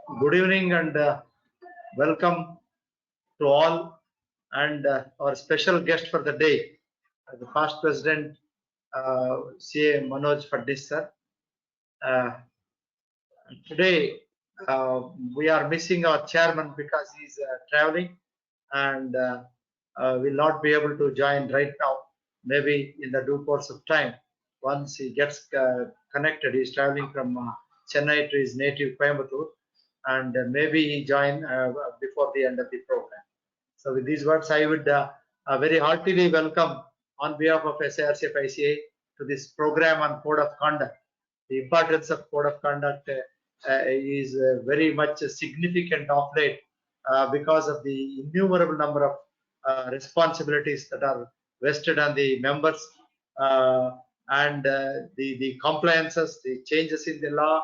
Good evening and welcome to all and our special guest for the day, the past president, CA Manoj Fadnis sir. Today we are missing our chairman because he's traveling and will not be able to join right now. Maybe in the due course of time, once he gets connected, he's traveling from Chennai to his native Coimbatore, and maybe he join before the end of the program. So with these words, I would very heartily welcome on behalf of SIRC of ICAI to this program on code of conduct. The importance of code of conduct is very much significant of late because of the innumerable number of responsibilities that are vested on the members and the compliances, the changes in the law,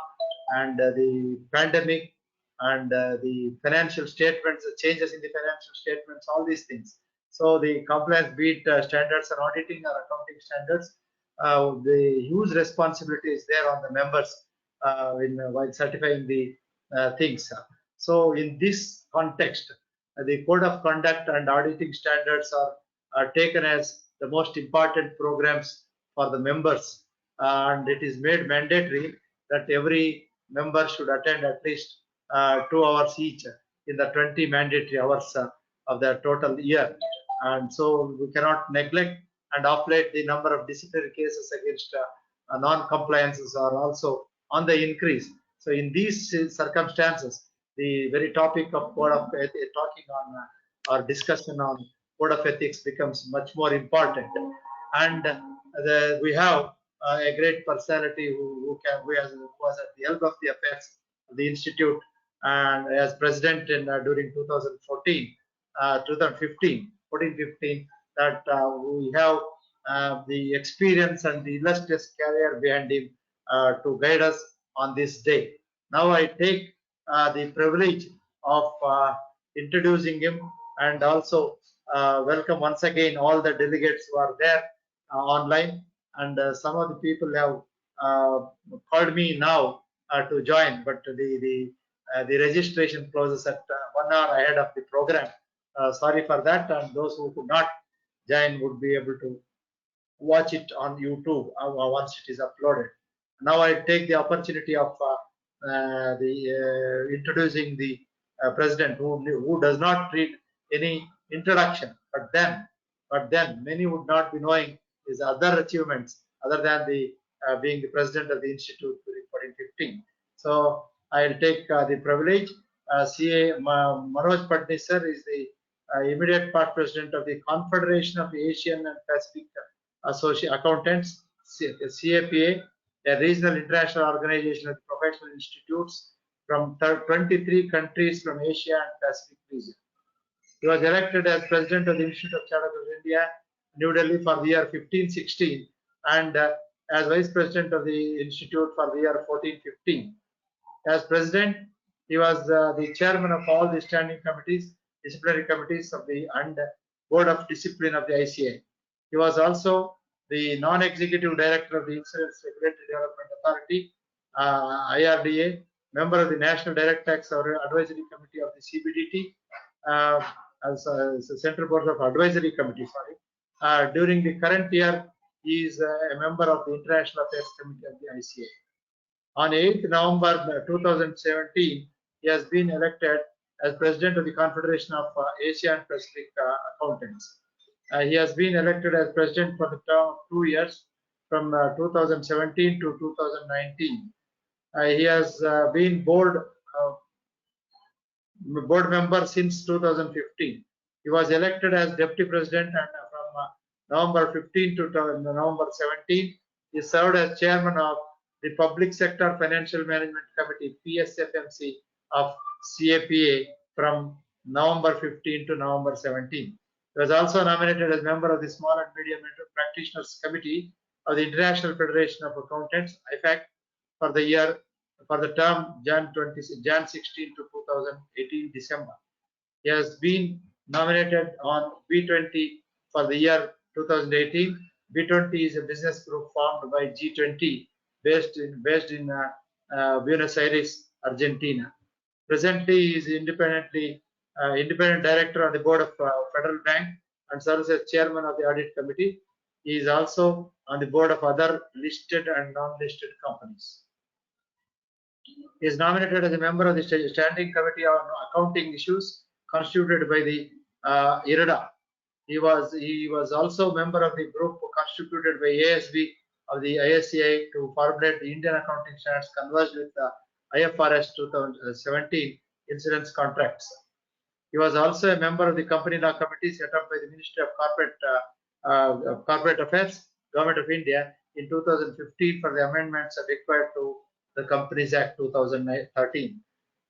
and the pandemic, and the financial statements, the changes in the financial statements, all these things. So the compliance, be it standards and auditing or accounting standards, the huge responsibility is there on the members while certifying the things. So in this context, the code of conduct and auditing standards are taken as the most important programs for the members, and it is made mandatory that every member should attend at least 2 hours each in the 20 mandatory hours of the total year. And so we cannot neglect, and of late the number of disciplinary cases against non-compliances are also on the increase. So in these circumstances, the very topic of code of talking on or discussion on code of ethics becomes much more important. And we have a great personality who was at the helm of the affairs of the institute and as president in during 2014, 2015, 14-15, that we have the experience and the illustrious career behind him to guide us on this day. Now I take the privilege of introducing him and also welcome once again all the delegates who are there online, and some of the people have called me now to join, but the registration closes at 1 hour ahead of the program. Sorry for that, and those who could not join would be able to watch it on YouTube once it is uploaded. Now I take the opportunity of introducing the president, who does not read any introduction, but then many would not be knowing his other achievements other than the being the president of the institute during 14-15. So I'll take the privilege. CA Manoj Fadnis sir is the immediate past president of the Confederation of Asian and Pacific Accountants, CAPA, a regional international organization of professional institutes from 23 countries from Asia and Pacific region. He was elected as president of the Institute of Chartered Accountants of India, New Delhi for the year 15-16, and as vice president of the institute for the year 14-15. As president, he was the chairman of all the standing committees, disciplinary committees of the and board of discipline of the ICAI. He was also the non-executive director of the Insurance Regulatory Development Authority, IRDA, member of the National Direct Tax Advisory Committee of the CBDT, as a Central Board of Advisory Committee. During the current year, he is a member of the International Affairs Committee of the ICAI. On 8th November 2017, he has been elected as president of the Confederation of Asia and Pacific Accountants. He has been elected as president for the term of 2 years, from 2017 to 2019. He has been board member since 2015. He was elected as deputy president, and from November 15 to November 17, he served as chairman of the Public Sector Financial Management Committee, PSFMC, of CAPA from November 15 to November 17. He was also nominated as member of the Small and Medium Practitioners Committee of the International Federation of Accountants, IFAC, for the term Jan 16 to 2018 December. He has been nominated on B20 for the year 2018. B20 is a business group formed by G20 based in Buenos Aires, Argentina. Presently, he is independent director on the board of Federal Bank and serves as chairman of the audit committee. He is also on the board of other listed and non-listed companies. He is nominated as a member of the Standing Committee on Accounting Issues constituted by the IRDA. He was also a member of the group constituted by ASB of the ICAI to formulate the Indian accounting standards converged with the IFRS 2017 insurance contracts. He was also a member of the Company Law Committee set up by the Ministry of Corporate Affairs, Government of India in 2015 for the amendments required to the Companies Act 2013.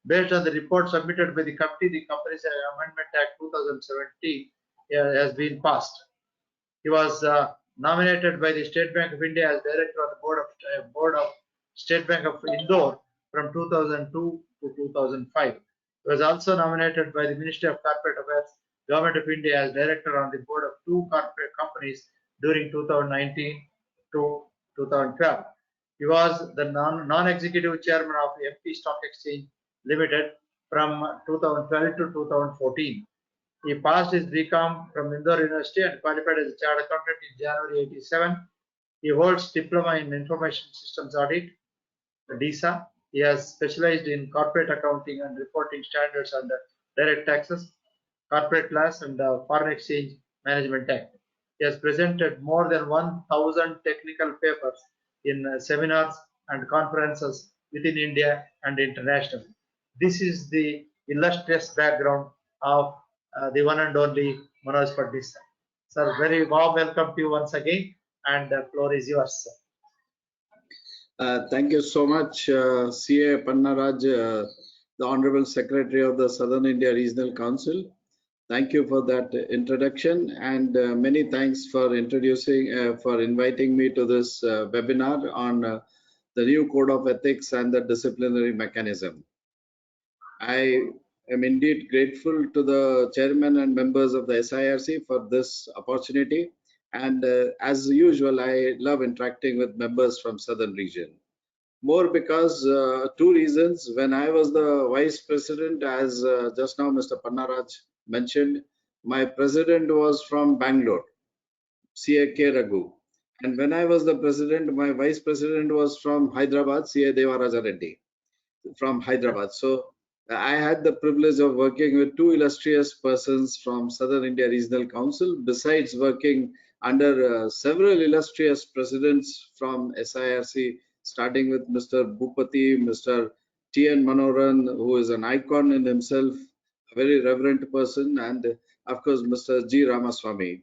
Based on the report submitted by the committee, the Companies Amendment Act 2017 has been passed. He was nominated by the State Bank of India as director of the board of State Bank of Indore from 2002 to 2005. He was also nominated by the Ministry of Corporate Affairs, Government of India as director on the board of 2 corporate companies during 2019 to 2012. He was the non-executive chairman of MP Stock Exchange Limited from 2012 to 2014. He passed his BCom from Indore University and qualified as a chartered accountant in January 87. He holds diploma in information systems audit, DISA. He has specialized in corporate accounting and reporting standards under direct taxes, corporate laws, and foreign exchange management act. He has presented more than 1,000 technical papers in seminars and conferences within India and internationally. This is the illustrious background of the one and only Manoj Fadnis. Sir, very warm welcome to you once again, and the floor is yours, sir. Thank you so much, CA Pannaraj, the Honorable Secretary of the Southern India Regional Council. Thank you for that introduction, and many thanks for inviting me to this webinar on the new Code of Ethics and the disciplinary mechanism. I am indeed grateful to the chairman and members of the SIRC for this opportunity. And as usual, I love interacting with members from Southern region. More because 2 reasons. When I was the vice president, as just now Mr. Pannaraj mentioned, my president was from Bangalore, CA Raghu. And when I was the president, my vice president was from Hyderabad, CA Devaraja Reddy from Hyderabad. So I had the privilege of working with 2 illustrious persons from Southern India Regional Council, besides working under several illustrious presidents from SIRC, starting with Mr. Bhupati, Mr. T.N. Manoran, who is an icon in himself, a very reverent person, and of course, Mr. G. Ramaswamy.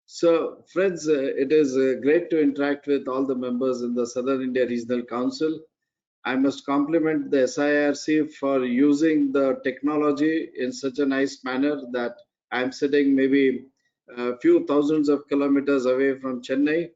So, friends, it is great to interact with all the members in the Southern India Regional Council. I must compliment the SIRC for using the technology in such a nice manner that I'm sitting maybe a few thousands of kilometers away from Chennai,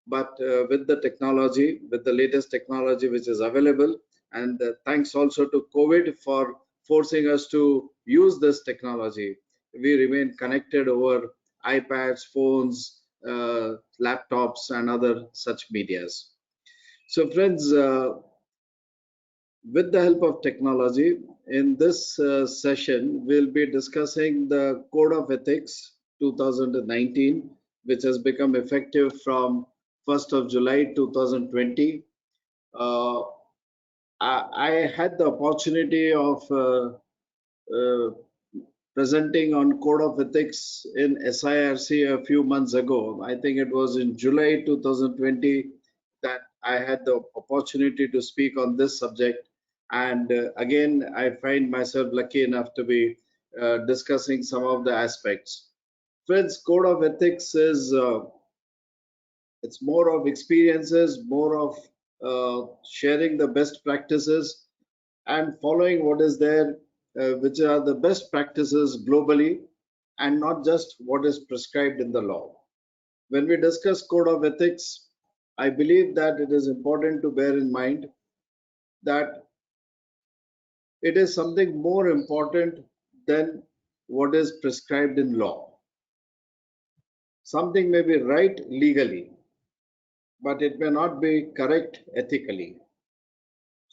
but with the technology, with the latest technology which is available, and thanks also to COVID for forcing us to use this technology. We remain connected over iPads, phones, laptops, and other such medias. So friends, with the help of technology, in this session, we'll be discussing the Code of Ethics 2019, which has become effective from 1st of July 2020. I had the opportunity of presenting on Code of Ethics in SIRC a few months ago. I think it was in July 2020 that I had the opportunity to speak on this subject. And again, I find myself lucky enough to be discussing some of the aspects. Friends, Code of Ethics is it's more of experiences, more of sharing the best practices and following what is there, which are the best practices globally, and not just what is prescribed in the law. When we discuss Code of Ethics, I believe that it is important to bear in mind that it is something more important than what is prescribed in law. Something may be right legally, but it may not be correct ethically.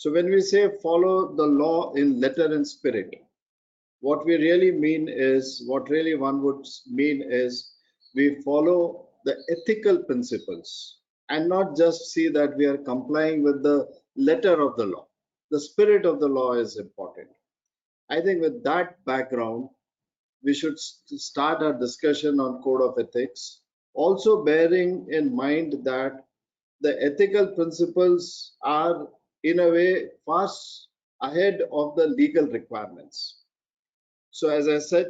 So when we say follow the law in letter and spirit, what we really mean is, what really one would mean is, we follow the ethical principles and not just see that we are complying with the letter of the law. The spirit of the law is important. I think with that background, we should start our discussion on code of ethics, also bearing in mind that the ethical principles are in a way far ahead of the legal requirements. So as I said,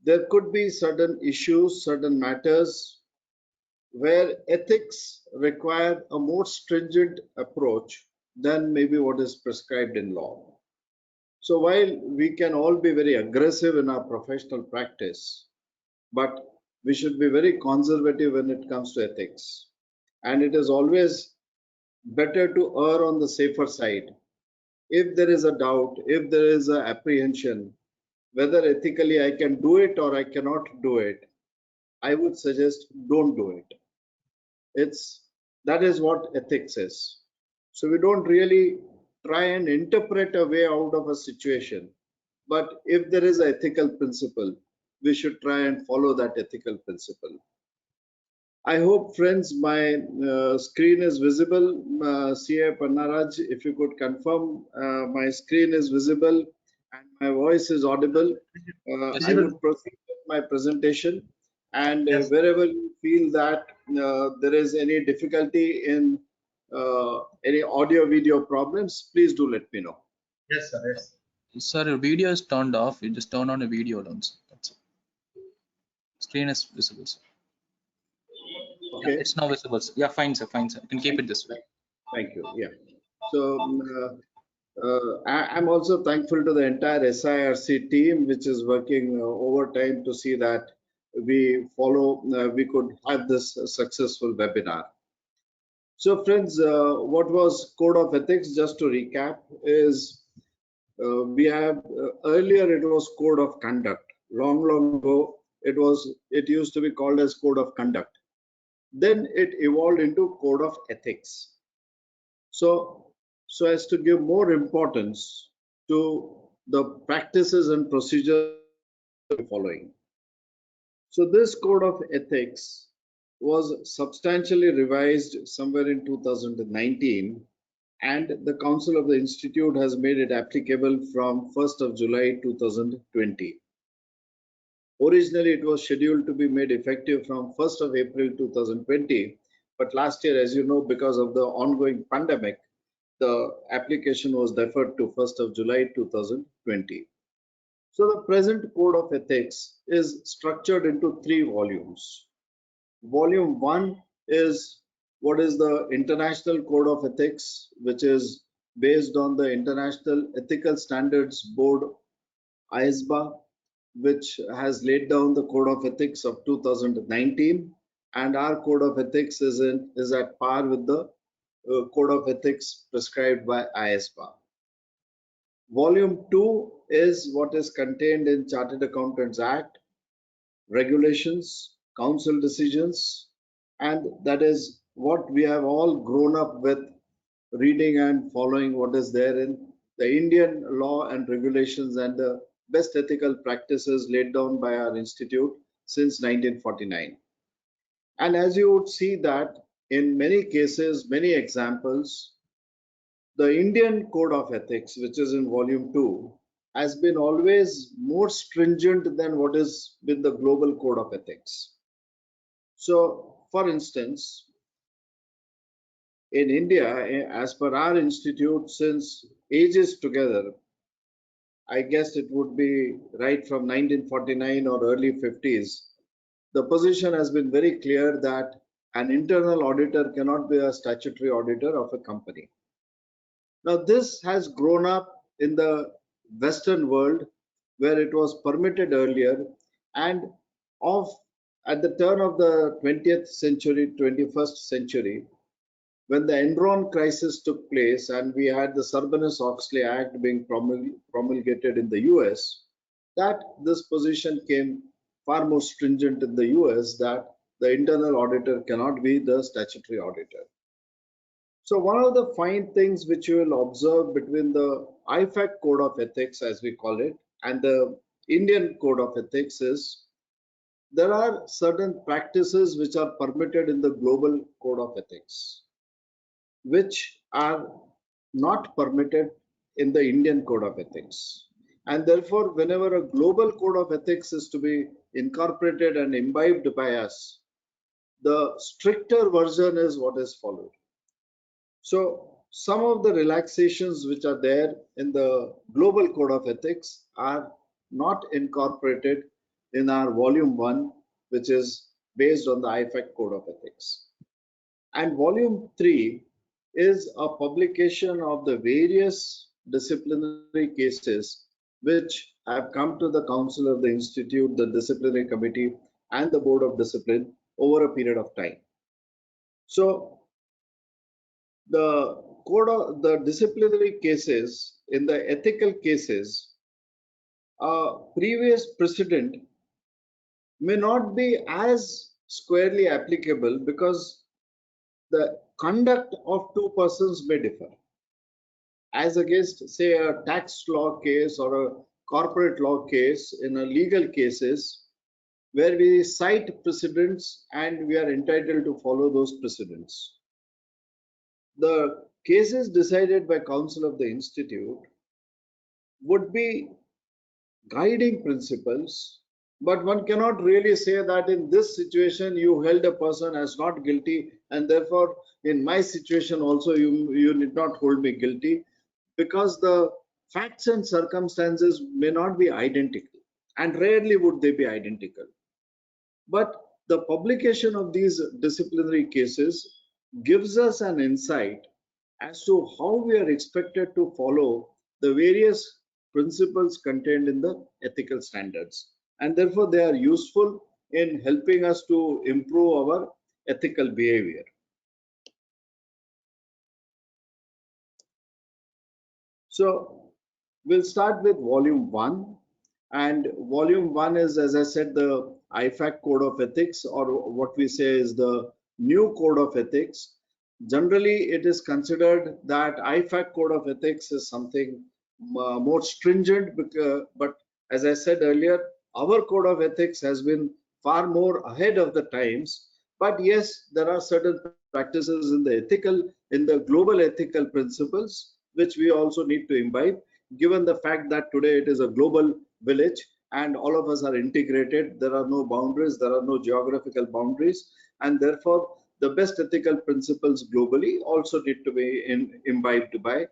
there could be certain issues, certain matters where ethics require a more stringent approach than maybe what is prescribed in law. So while we can all be very aggressive in our professional practice, but we should be very conservative when it comes to ethics. And it is always better to err on the safer side. If there is a doubt, if there is an apprehension, whether ethically I can do it or I cannot do it, I would suggest don't do it. That is what ethics is. So we don't really try and interpret a way out of a situation, but if there is an ethical principle, we should try and follow that ethical principle. I hope, friends, my screen is visible. CA Pannaraj, if you could confirm my screen is visible and my voice is audible, I Visible. would proceed with my presentation. And Yes. wherever you feel that there is any difficulty in any audio video problems, please do let me know. Yes, sir. Yes. Sir, your video is turned off. You just turn on a video once. That's it. Screen is visible, sir. Okay. Yeah, it's now visible, sir. Yeah, fine, sir. Fine, sir. You can keep it this way. Thank you. Yeah. So I'm also thankful to the entire SIRC team, which is working overtime to see that we could have this successful webinar. So friends, what was Code of Ethics? Just to recap, is we have earlier it was Code of Conduct. Long ago, it used to be called as Code of Conduct. Then it evolved into Code of Ethics. So as to give more importance to the practices and procedures following. So this code of ethics was substantially revised somewhere in 2019, and the Council of the Institute has made it applicable from 1st of July 2020. Originally, it was scheduled to be made effective from 1st of April 2020, but last year, as you know, because of the ongoing pandemic, the application was deferred to 1st of July 2020. So the present Code of Ethics is structured into 3 volumes. Volume 1 is what is the International Code of Ethics, which is based on the International Ethical Standards Board, ISBA, which has laid down the Code of Ethics of 2019, and our Code of Ethics is at par with the Code of Ethics prescribed by ISBA. Volume 2 is what is contained in Chartered Accountants Act, regulations, council decisions, and that is what we have all grown up with, reading and following what is there in the Indian law and regulations and the best ethical practices laid down by our institute since 1949. And as you would see that in many cases, many examples, the Indian Code of Ethics, which is in volume 2, has been always more stringent than what is with the global Code of Ethics. So, for instance, in India, as per our institute, since ages together, I guess it would be right from 1949 or early 50s, the position has been very clear that an internal auditor cannot be a statutory auditor of a company. Now, this has grown up in the Western world where it was permitted earlier, and at the turn of the 20th century, 21st century, when the Enron crisis took place and we had the Sarbanes-Oxley Act being promulgated in the US, that this position came far more stringent in the US, that the internal auditor cannot be the statutory auditor. So one of the fine things which you will observe between the IFAC Code of Ethics, as we call it, and the Indian Code of Ethics is there are certain practices which are permitted in the Global Code of Ethics, which are not permitted in the Indian Code of Ethics. And therefore, whenever a global code of ethics is to be incorporated and imbibed by us, the stricter version is what is followed. So some of the relaxations which are there in the global code of ethics are not incorporated in our volume 1, which is based on the IFAC code of ethics. And volume 3 is a publication of the various disciplinary cases which have come to the council of the institute, the disciplinary committee, and the board of discipline over a period of time. So the code of the disciplinary cases, in the ethical cases, a previous precedent may not be as squarely applicable because the conduct of two persons may differ, as against, say, a tax law case or a corporate law case. In a legal cases where we cite precedents and we are entitled to follow those precedents. The cases decided by council of the institute would be guiding principles, but one cannot really say that in this situation you held a person as not guilty and therefore in my situation also you need not hold me guilty, because the facts and circumstances may not be identical, and rarely would they be identical. But the publication of these disciplinary cases gives us an insight as to how we are expected to follow the various principles contained in the ethical standards. And therefore, they are useful in helping us to improve our ethical behavior. So we'll start with volume 1. And volume 1 is, as I said, the IFAC code of ethics, or what we say is the new code of ethics. Generally, it is considered that IFAC code of ethics is something more stringent, but as I said earlier, our code of ethics has been far more ahead of the times. But yes, there are certain practices in the global ethical principles, which we also need to imbibe, given the fact that today it is a global village and all of us are integrated. There are no boundaries, there are no geographical boundaries, and therefore the best ethical principles globally also need to be imbibed by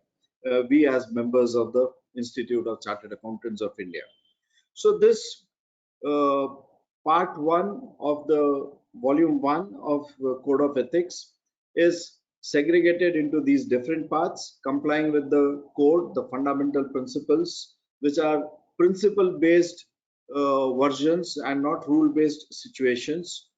we as members of the Institute of Chartered Accountants of India. So this uh, part 1 of the volume 1 of Code of Ethics is segregated into these different parts, complying with the code, the fundamental principles, which are principle based versions and not rule based situations.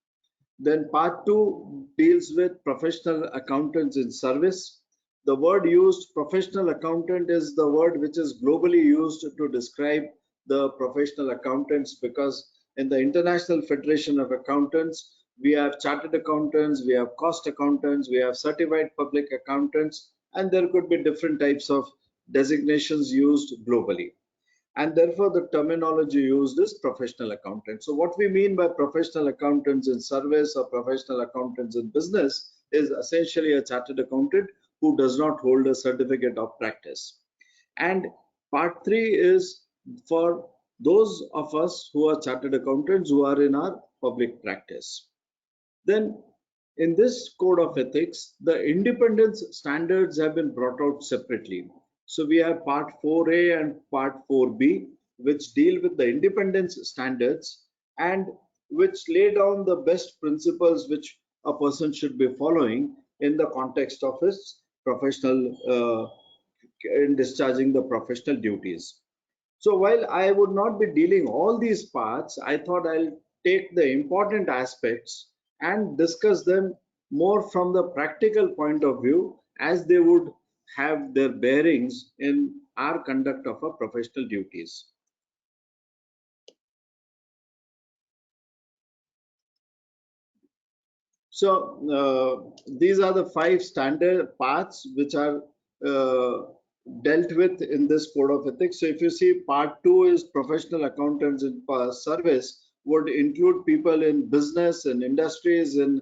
Then part 2 deals with professional accountants in service. The word used, professional accountant, is the word which is globally used to describe the professional accountants, because in the International Federation of Accountants, we have chartered accountants, we have cost accountants, we have certified public accountants, and there could be different types of designations used globally. And therefore the terminology used is professional accountant. So what we mean by professional accountants in service or professional accountants in business is essentially a chartered accountant who does not hold a certificate of practice. And part 3 is for those of us who are chartered accountants who are in our public practice. Then in this code of ethics, the independence standards have been brought out separately. So we have part 4A and part 4B, which deal with the independence standards and which lay down the best principles which a person should be following in the context of his professional, in discharging the professional duties. So while I would not be dealing all these parts, I thought I'll take the important aspects and discuss them more from the practical point of view, as they would have their bearings in our conduct of our professional duties. So these are the 5 standard parts which are dealt with in this code of ethics. So if you see, part 2 is professional accountants in service, would include people in business and industries and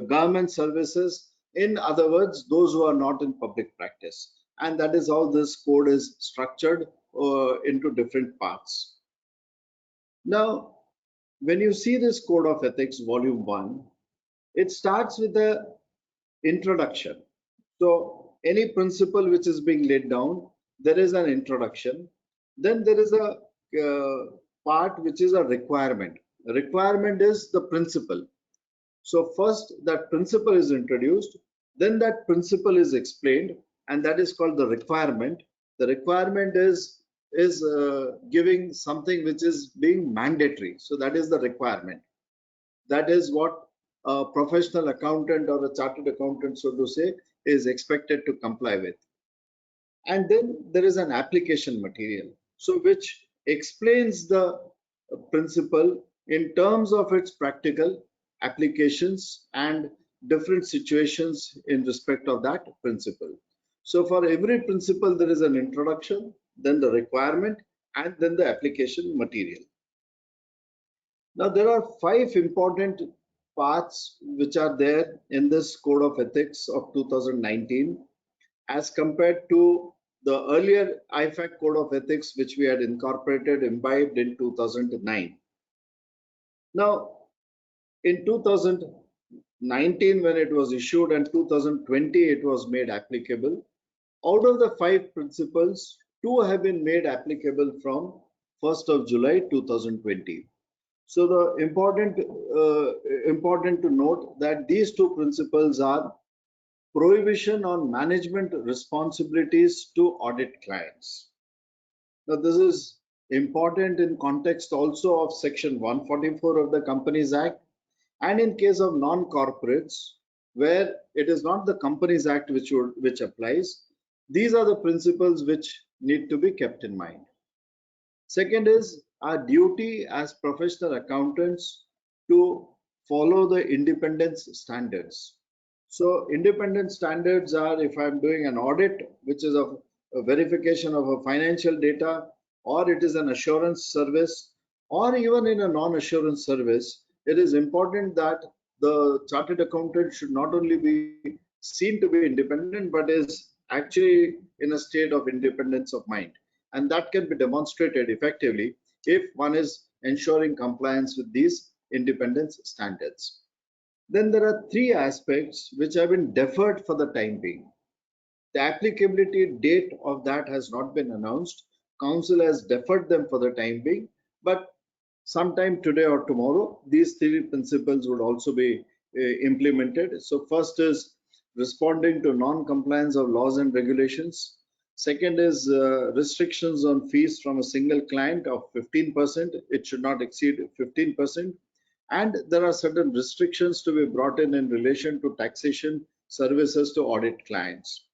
government services. In other words, those who are not in public practice. And that is how this code is structured into different parts. Now, when you see this code of ethics, volume 1, it starts with the introduction. So any principle which is being laid down, there is an introduction. Then there is a part which is a requirement. The requirement is the principle. So first that principle is introduced, then that principle is explained, and that is called the requirement. The requirement is giving something which is being mandatory. So that is the requirement. That is what a professional accountant or a chartered accountant, so to say, is expected to comply with. And then there is an application material, so which explains the principle in terms of its practical applications and different situations in respect of that principle. So for every principle, there is an introduction, then the requirement, and then the application material. Now, there are 5 important parts which are there in this Code of Ethics of 2019 as compared to the earlier IFAC Code of Ethics, which we had incorporated, imbibed in 2009. Now, in 2019, when it was issued, and 2020, it was made applicable. Out of the 5 principles, 2 have been made applicable from 1st of July 2020. So the important to note that these 2 principles are prohibition on management responsibilities to audit clients. Now this is important in context also of section 144 of the Companies Act, and in case of non-corporates where it is not the Companies Act which applies. These are the principles which need to be kept in mind. Second is our duty as professional accountants to follow the independence standards. So independent standards are, if I'm doing an audit, which is a verification of a financial data, or it is an assurance service, or even in a non-assurance service, it is important that the chartered accountant should not only be seen to be independent, but is actually in a state of independence of mind. And that can be demonstrated effectively if one is ensuring compliance with these independence standards. Then there are 3 aspects which have been deferred for the time being. The applicability date of that has not been announced. Council has deferred them for the time being, but sometime today or tomorrow, these 3 principles would also be implemented. So first is responding to non-compliance of laws and regulations. Second is restrictions on fees from a single client of 15%. It should not exceed 15%. And there are certain restrictions to be brought in relation to taxation services to audit clients.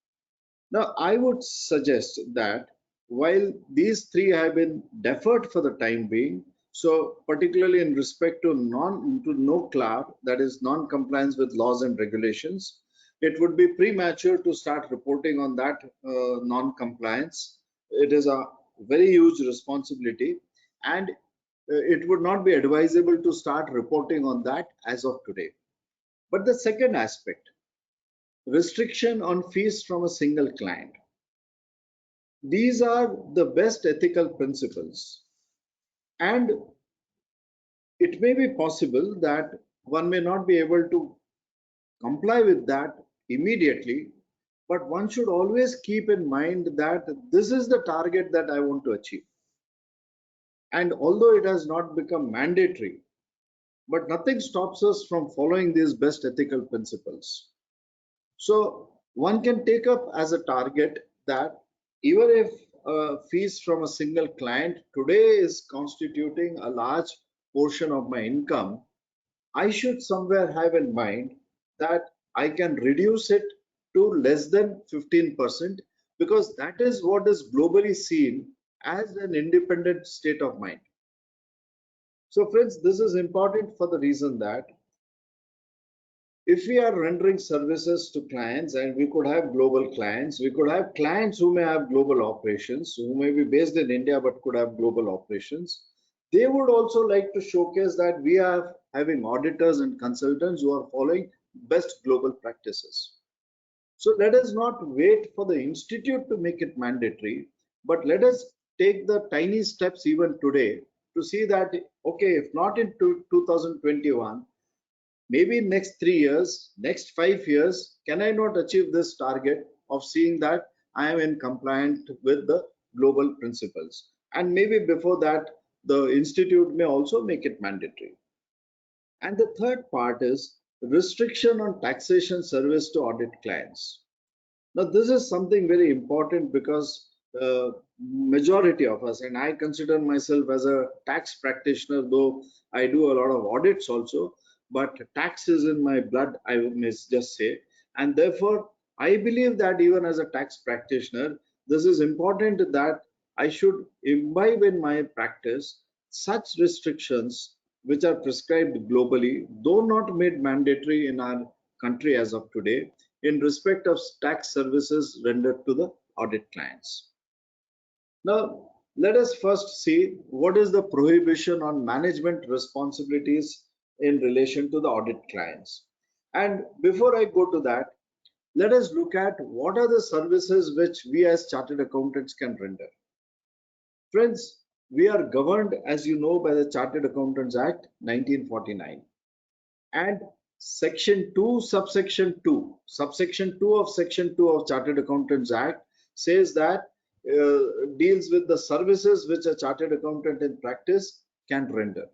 Now, I would suggest that while these 3 have been deferred for the time being, so particularly in respect to no CLAR, that is non-compliance with laws and regulations, it would be premature to start reporting on that non-compliance. It is a very huge responsibility, and it would not be advisable to start reporting on that as of today. But the second aspect, restriction on fees from a single client. These are the best ethical principles, and it may be possible that one may not be able to comply with that immediately, but one should always keep in mind that this is the target that I want to achieve. And although it has not become mandatory, but nothing stops us from following these best ethical principles. So one can take up as a target that even if fees from a single client today is constituting a large portion of my income, I should somewhere have in mind that I can reduce it to less than 15%, because that is what is globally seen as an independent state of mind. So friends, this is important for the reason that if we are rendering services to clients, and we could have global clients, we could have clients who may have global operations, who may be based in India but could have global operations. They would also like to showcase that we are having auditors and consultants who are following best global practices. So let us not wait for the institute to make it mandatory, but let us take the tiny steps even today to see that, okay, if not in 2021, maybe next 3 years, next 5 years, can I not achieve this target of seeing that I am in compliant with the global principles? And maybe before that, the institute may also make it mandatory. And the third part is restriction on taxation service to audit clients. Now, this is something very important because majority of us, and I consider myself as a tax practitioner, though I do a lot of audits also, but tax is in my blood, I may just say. And therefore, I believe that even as a tax practitioner, this is important that I should imbibe in my practice such restrictions which are prescribed globally, though not made mandatory in our country as of today, in respect of tax services rendered to the audit clients. Now, let us first see what is the prohibition on management responsibilities in relation to the audit clients. And before I go to that, let us look at what are the services which we as chartered accountants can render. Friends, we are governed, as you know, by the Chartered Accountants Act 1949. And section 2 subsection 2 of section 2 of Chartered Accountants Act says that deals with the services which a chartered accountant in practice can render.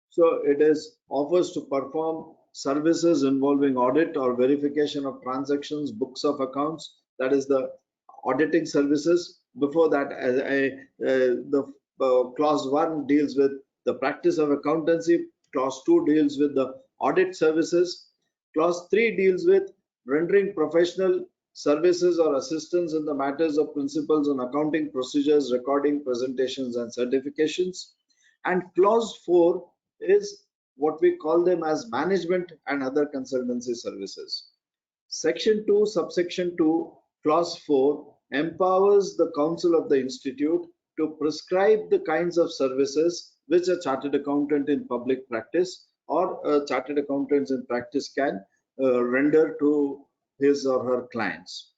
So it is offers to perform services involving audit or verification of transactions, books of accounts, that is the auditing services. Before that, clause 1 deals with the practice of accountancy, clause 2 deals with the audit services, clause 3 deals with rendering professional services or assistance in the matters of principles on accounting procedures, recording, presentations and certifications, and clause 4 is what we call them as management and other consultancy services. Section 2 subsection 2 clause 4 empowers the council of the institute to prescribe the kinds of services which a chartered accountant in public practice or a chartered accountant in practice can render to his or her clients.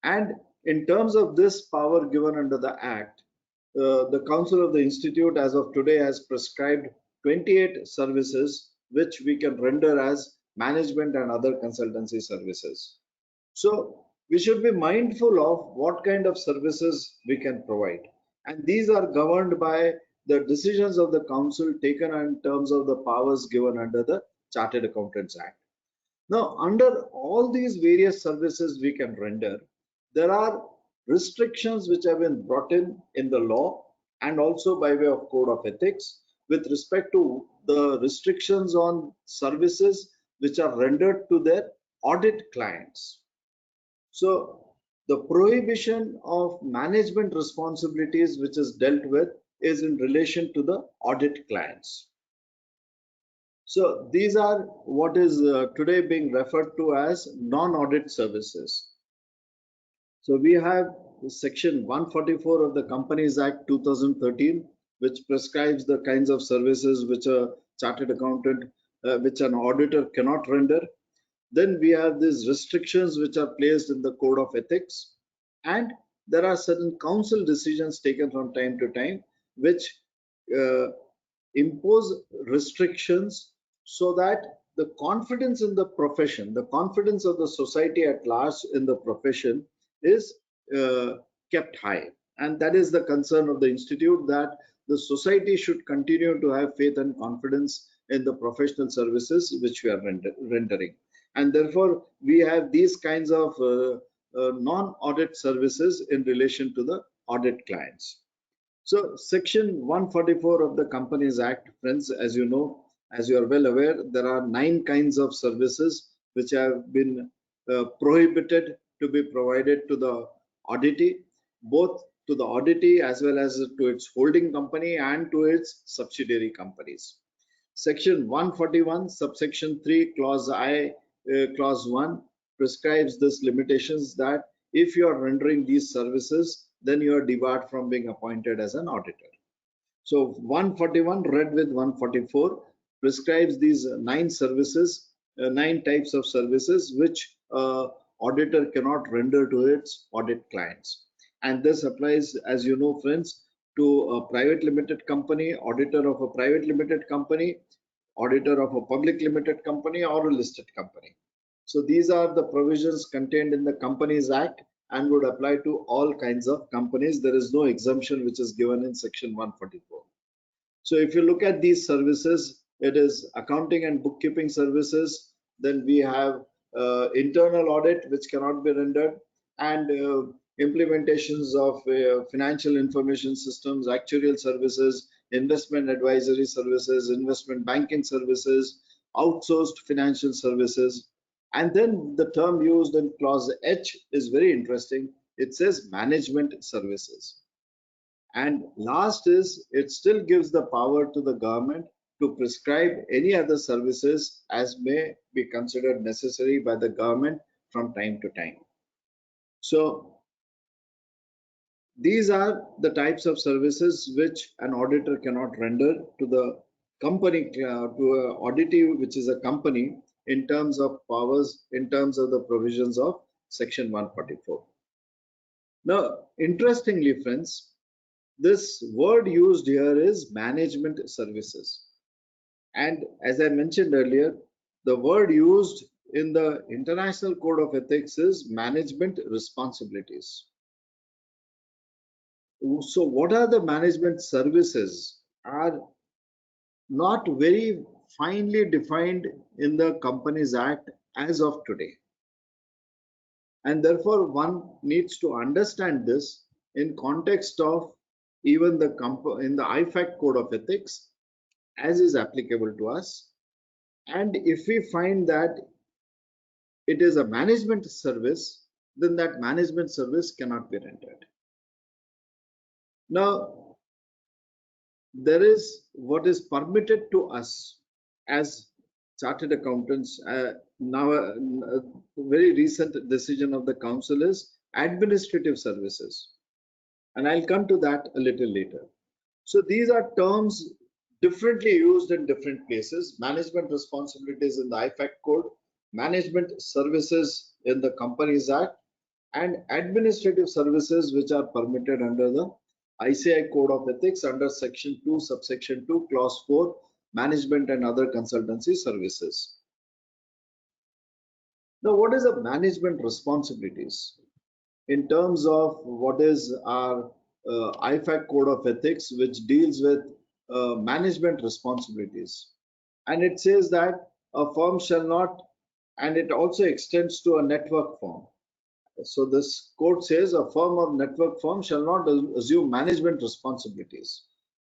And in terms of this power given under the Act, the Council of the Institute as of today has prescribed 28 services which we can render as management and other consultancy services. So we should be mindful of what kind of services we can provide. And these are governed by the decisions of the Council taken in terms of the powers given under the Chartered Accountants Act. Now, under all these various services we can render, there are restrictions which have been brought in the law and also by way of code of ethics with respect to the restrictions on services which are rendered to their audit clients. So the prohibition of management responsibilities which is dealt with is in relation to the audit clients. So these are what is today being referred to as non-audit services. So we have section 144 of the Companies Act 2013, which prescribes the kinds of services which a chartered accountant, which an auditor cannot render. Then we have these restrictions which are placed in the code of ethics, and there are certain council decisions taken from time to time which impose restrictions so that the confidence in the profession, the confidence of the society at large in the profession is kept high. And that is the concern of the institute, that the society should continue to have faith and confidence in the professional services which we are rendering. And therefore, we have these kinds of non-audit services in relation to the audit clients. So section 144 of the Companies Act, friends, as you know, as you are well aware, there are 9 kinds of services which have been prohibited to be provided to the auditee, both to the auditee as well as to its holding company and to its subsidiary companies. Section 141 subsection 3 clause I clause 1 prescribes this limitations that if you are rendering these services, then you are debarred from being appointed as an auditor. So 141 read with 144 prescribes these 9 services, 9 types of services which auditor cannot render to its audit clients. And this applies, as you know, friends, to a private limited company, auditor of a private limited company, auditor of a public limited company, or a listed company. So these are the provisions contained in the Companies Act and would apply to all kinds of companies. There is no exemption which is given in section 144. So if you look at these services, it is accounting and bookkeeping services. Then we have internal audit, which cannot be rendered, and implementations of financial information systems, actuarial services, investment advisory services, investment banking services, outsourced financial services. And then the term used in clause H is very interesting. It says management services. And last is, it still gives the power to the government to prescribe any other services as may be considered necessary by the government from time to time. So these are the types of services which an auditor cannot render to the company, to an auditee, which is a company, in terms of powers, in terms of the provisions of section 144. Now, interestingly, friends, this word used here is management services. And as I mentioned earlier, the word used in the International Code of Ethics is management responsibilities. So what are the management services are not very finely defined in the Companies Act as of today. And therefore, one needs to understand this in context of even in the IFAC Code of Ethics as is applicable to us. And if we find that it is a management service, then that management service cannot be rendered. Now, there is what is permitted to us as chartered accountants. Now, a very recent decision of the council is administrative services. And I'll come to that a little later. So these are terms differently used in different places. Management responsibilities in the IFAC code, management services in the Companies Act, and administrative services which are permitted under the ICAI Code of Ethics under section 2, subsection 2, clause 4, management and other consultancy services. Now, what is the management responsibilities? In terms of what is our IFAC Code of Ethics, which deals with management responsibilities. And it says that a firm shall not, and it also extends to a network firm. So this code says a firm or network firm shall not assume management responsibilities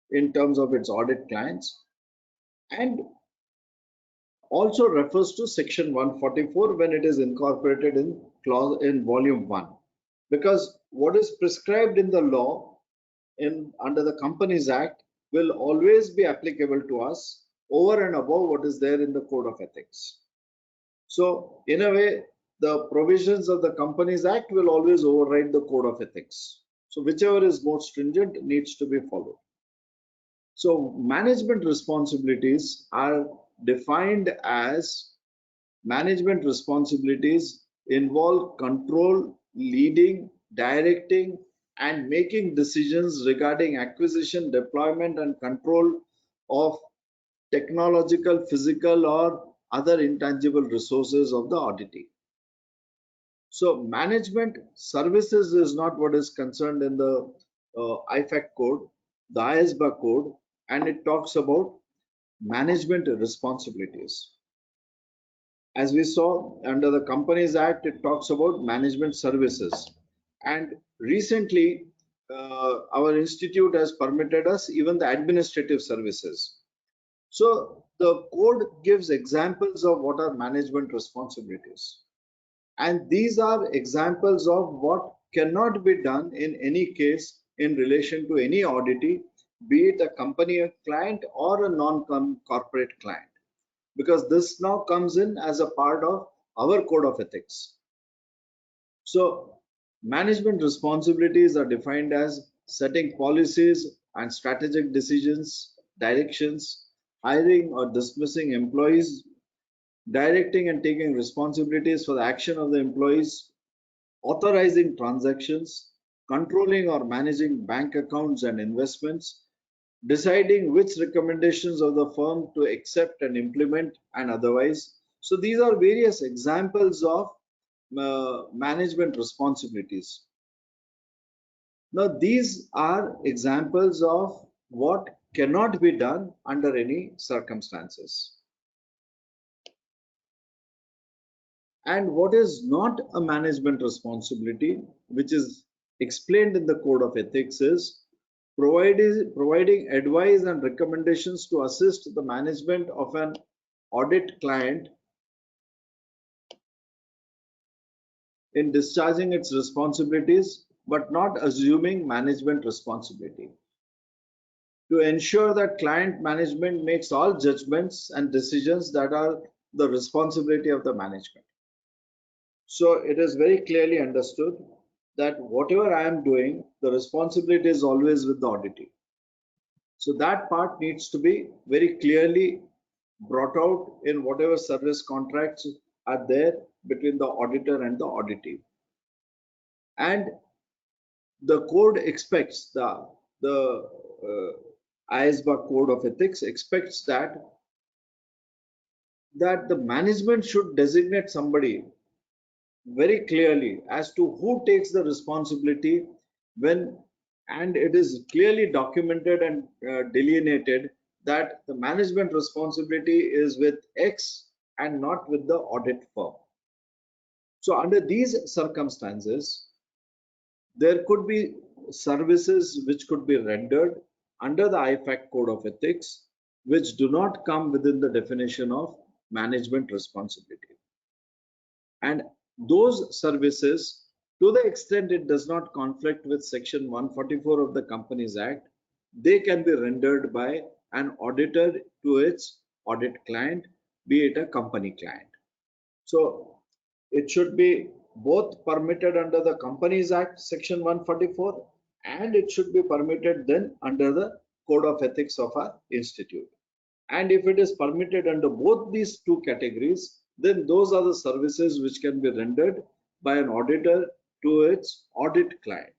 in terms of its audit clients, and also refers to section 144 when it is incorporated in volume 1. Because what is prescribed in the law under the Companies Act will always be applicable to us over and above what is there in the Code of Ethics. So in a way, the provisions of the Companies Act will always override the Code of Ethics. So whichever is more stringent needs to be followed. So management responsibilities are defined as management responsibilities involve control, leading, directing, and making decisions regarding acquisition, deployment, and control of technological, physical, or other intangible resources of the auditee. So management services is not what is concerned in the IFAC code, the ISBA code, and it talks about management responsibilities. As we saw under the Companies Act, it talks about management services. And recently, our institute has permitted us even the administrative services. So the code gives examples of what are management responsibilities. And these are examples of what cannot be done in any case in relation to any auditee, be it a company client or a non-corporate client. Because this now comes in as a part of our code of ethics. So management responsibilities are defined as setting policies and strategic decisions, directions, hiring or dismissing employees, directing and taking responsibilities for the action of the employees, authorizing transactions, controlling or managing bank accounts and investments, deciding which recommendations of the firm to accept and implement and otherwise. So these are various examples of management responsibilities. Now these are examples of what cannot be done under any circumstances. And what is not a management responsibility, which is explained in the Code of Ethics, is providing advice and recommendations to assist the management of an audit client in discharging its responsibilities, but not assuming management responsibility. To ensure that client management makes all judgments and decisions that are the responsibility of the management. So it is very clearly understood that whatever I am doing, the responsibility is always with the auditee. So that part needs to be very clearly brought out in whatever service contracts are there between the auditor and the auditee. And the code expects, the ISBA Code of Ethics expects that the management should designate somebody very clearly as to who takes the responsibility when, and it is clearly documented and delineated that the management responsibility is with X and not with the audit firm. So under these circumstances, there could be services which could be rendered under the IFAC Code of Ethics which do not come within the definition of management responsibility. And those services, to the extent it does not conflict with Section 144 of the Companies Act, they can be rendered by an auditor to its audit client, be it a company client. So it should be both permitted under the Companies Act Section 144 and it should be permitted then under the Code of Ethics of our institute. And if it is permitted under both these two categories, then those are the services which can be rendered by an auditor to its audit client.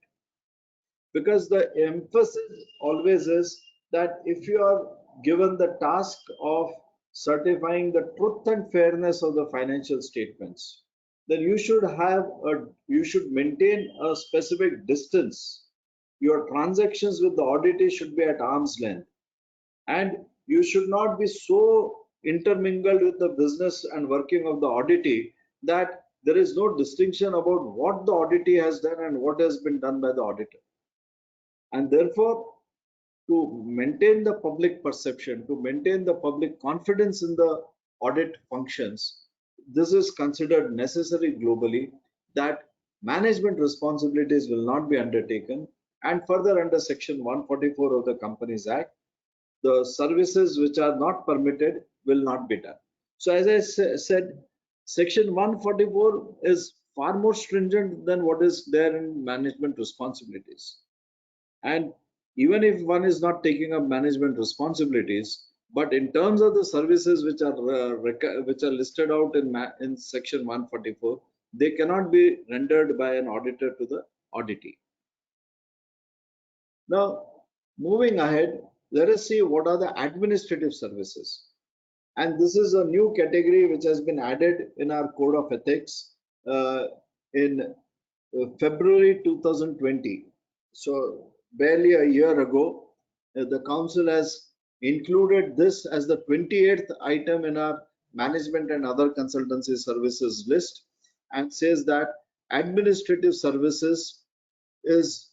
Because the emphasis always is that if you are given the task of certifying the truth and fairness of the financial statements, then you should maintain a specific distance. Your transactions with the auditee should be at arm's length, and you should not be so intermingled with the business and working of the auditee that there is no distinction about what the auditee has done and what has been done by the auditor. And therefore, to maintain the public perception, to maintain the public confidence in the audit functions, this is considered necessary globally that management responsibilities will not be undertaken. And further, under Section 144 of the Companies Act, the services which are not permitted will not be done. So as I said, Section 144 is far more stringent than what is there in management responsibilities. And even if one is not taking up management responsibilities, but in terms of the services which are listed out in Section 144, they cannot be rendered by an auditor to the auditee. Now, moving ahead, let us see what are the administrative services. And this is a new category which has been added in our Code of Ethics in February 2020. So barely a year ago, the Council has included this as the 28th item in our management and other consultancy services list, and says that administrative services is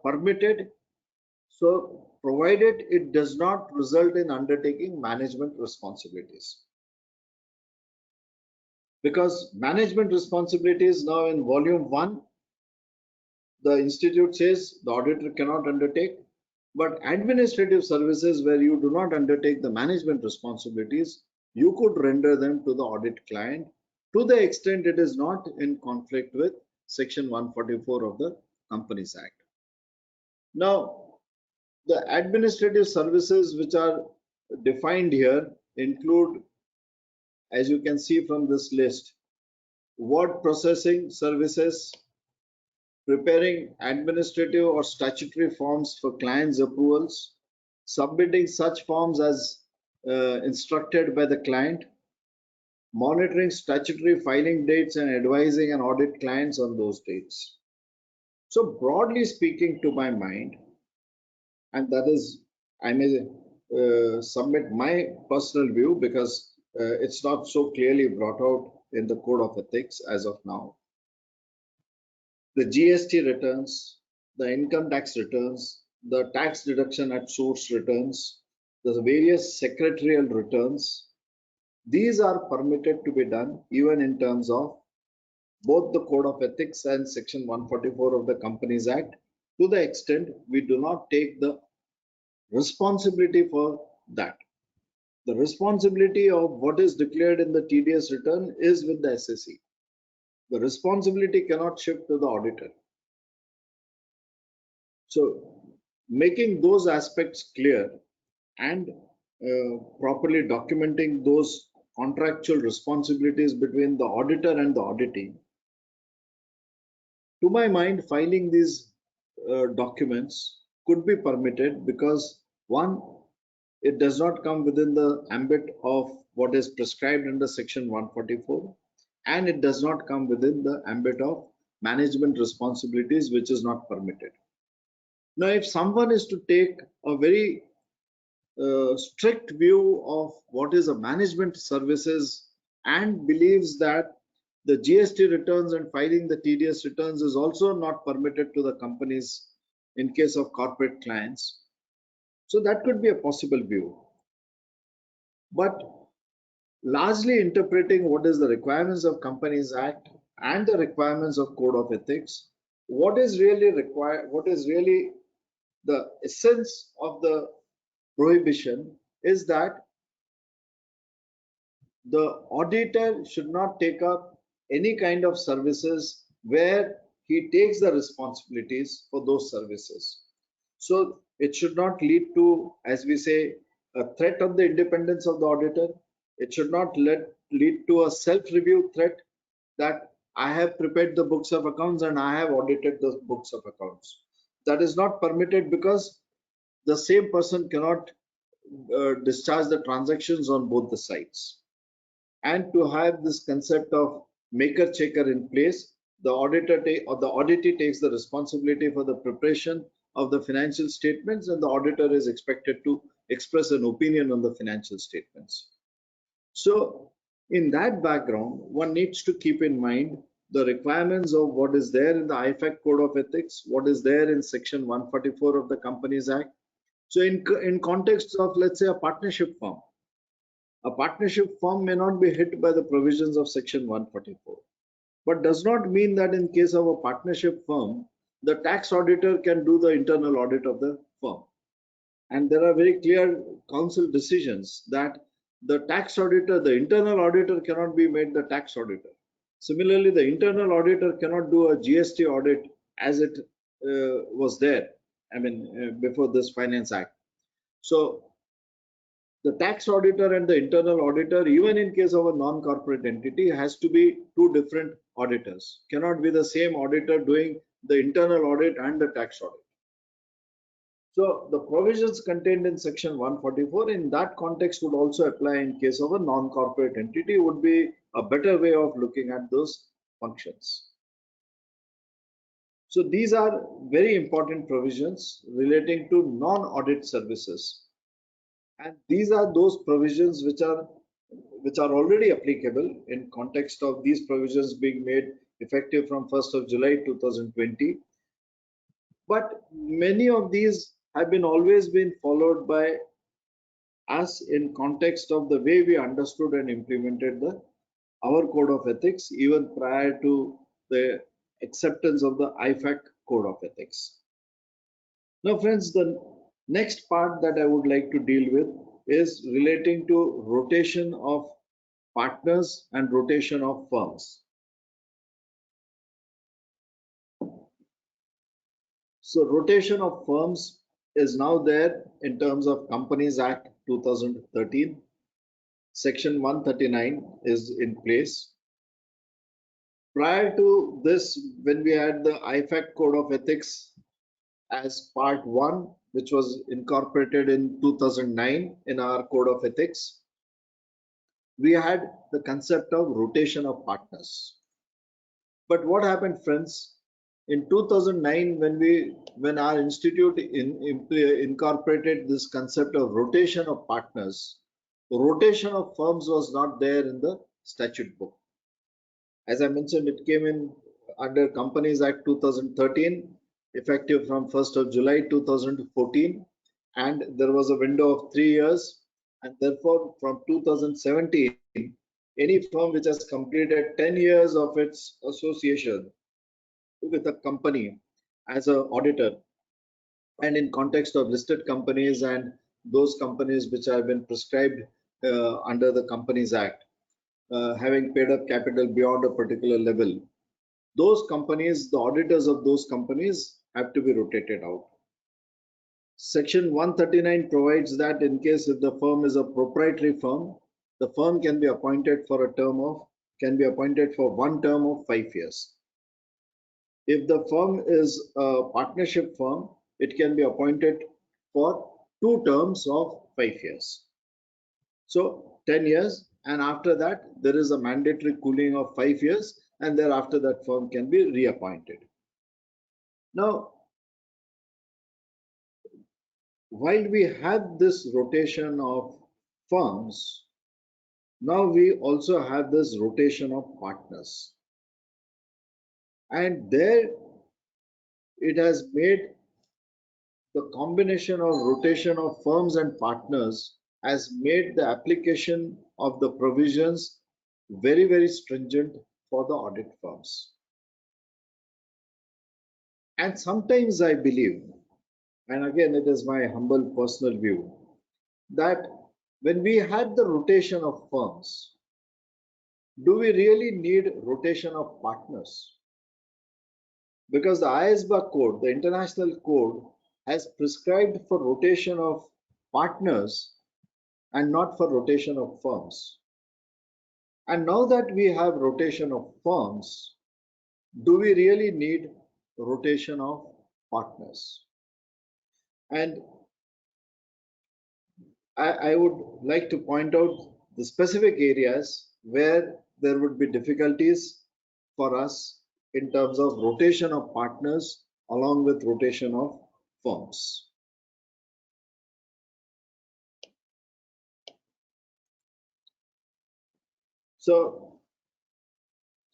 permitted, so provided it does not result in undertaking management responsibilities. Because management responsibilities now in volume 1, the institute says the auditor cannot undertake, but administrative services where you do not undertake the management responsibilities, you could render them to the audit client, to the extent it is not in conflict with Section 144 of the Companies Act. Now, the administrative services which are defined here include, as you can see from this list, word processing services, preparing administrative or statutory forms for clients' approvals, submitting such forms as instructed by the client, monitoring statutory filing dates and advising and audit clients on those dates. So broadly speaking, to my mind, and that is, I may submit my personal view because it's not so clearly brought out in the Code of Ethics as of now. The GST returns, the income tax returns, the tax deduction at source returns, the various secretarial returns, these are permitted to be done even in terms of both the Code of Ethics and Section 144 of the Companies Act, to the extent we do not take the responsibility for that. The responsibility of what is declared in the TDS return is with the SSE. The responsibility cannot shift to the auditor. So, making those aspects clear and properly documenting those contractual responsibilities between the auditor and the auditee, to my mind, filing these documents could be permitted because, one, it does not come within the ambit of what is prescribed under Section 144, and it does not come within the ambit of management responsibilities, which is not permitted. Now, if someone is to take a very strict view of what is a management services and believes that the GST returns and filing the TDS returns is also not permitted to the companies in case of corporate clients, so that could be a possible view. But largely interpreting what is the requirements of Companies Act and the requirements of Code of Ethics, what is really required, what is really the essence of the prohibition is that the auditor should not take up any kind of services where he takes the responsibilities for those services. So it should not lead to, as we say, a threat on the independence of the auditor. It should not lead to a self-review threat that I have prepared the books of accounts and I have audited the books of accounts. That is not permitted because the same person cannot discharge the transactions on both the sides. And to have this concept of maker-checker in place, the auditor or the auditee takes the responsibility for the preparation of the financial statements, and the auditor is expected to express an opinion on the financial statements. So in that background, one needs to keep in mind the requirements of what is there in the IFAC Code of Ethics, what is there in Section 144 of the Companies Act. So in context of, let's say, a partnership firm, a partnership firm may not be hit by the provisions of Section 144, but does not mean that in case of a partnership firm, the tax auditor can do the internal audit of the firm. And there are very clear council decisions that the tax auditor, the internal auditor cannot be made the tax auditor. Similarly, the internal auditor cannot do a GST audit as it was there, before this Finance Act. So the tax auditor and the internal auditor, even in case of a non-corporate entity, has to be two different auditors. Cannot be the same auditor doing the internal audit and the tax audit. So the provisions contained in Section 144 in that context would also apply in case of a non-corporate entity, would be a better way of looking at those functions. So these are very important provisions relating to non-audit services. And these are those provisions which are already applicable in context of these provisions being made effective from 1st of July 2020. But many of these have always been followed by us in context of the way we understood and implemented our Code of Ethics even prior to the acceptance of the IFAC Code of Ethics. Now, friends, the next part that I would like to deal with is relating to rotation of partners and rotation of firms. So rotation of firms is now there in terms of Companies Act 2013. Section 139 is in place. Prior to this, when we had the IFAC Code of Ethics as part 1, which was incorporated in 2009 in our Code of Ethics, we had the concept of rotation of partners. But what happened, friends? In 2009, when our institute incorporated this concept of rotation of partners, rotation of firms was not there in the statute book. As I mentioned, it came in under Companies Act 2013, effective from 1st of July 2014, and there was a window of 3 years, and therefore from 2017, any firm which has completed 10 years of its association with a company as an auditor, and in context of listed companies and those companies which have been prescribed under the Companies Act, having paid up capital beyond a particular level, those companies, the auditors of those companies have to be rotated out. Section 139 provides that in case if the firm is a proprietary firm, the firm can be appointed for a term of, one term of 5 years. If the firm is a partnership firm, it can be appointed for 2 terms of 5 years. So 10 years, and after that there is a mandatory cooling of 5 years, and thereafter that firm can be reappointed. Now, while we have this rotation of firms, now we also have this rotation of partners. And there it has made the combination of rotation of firms and partners has made the application of the provisions very, very stringent for the audit firms. And sometimes I believe, and again it is my humble personal view, that when we had the rotation of firms, do we really need rotation of partners? Because the ISBA code, the international code, has prescribed for rotation of partners and not for rotation of firms. And now that we have rotation of firms, do we really need rotation of partners? And I would like to point out the specific areas where there would be difficulties for us in terms of rotation of partners along with rotation of firms. So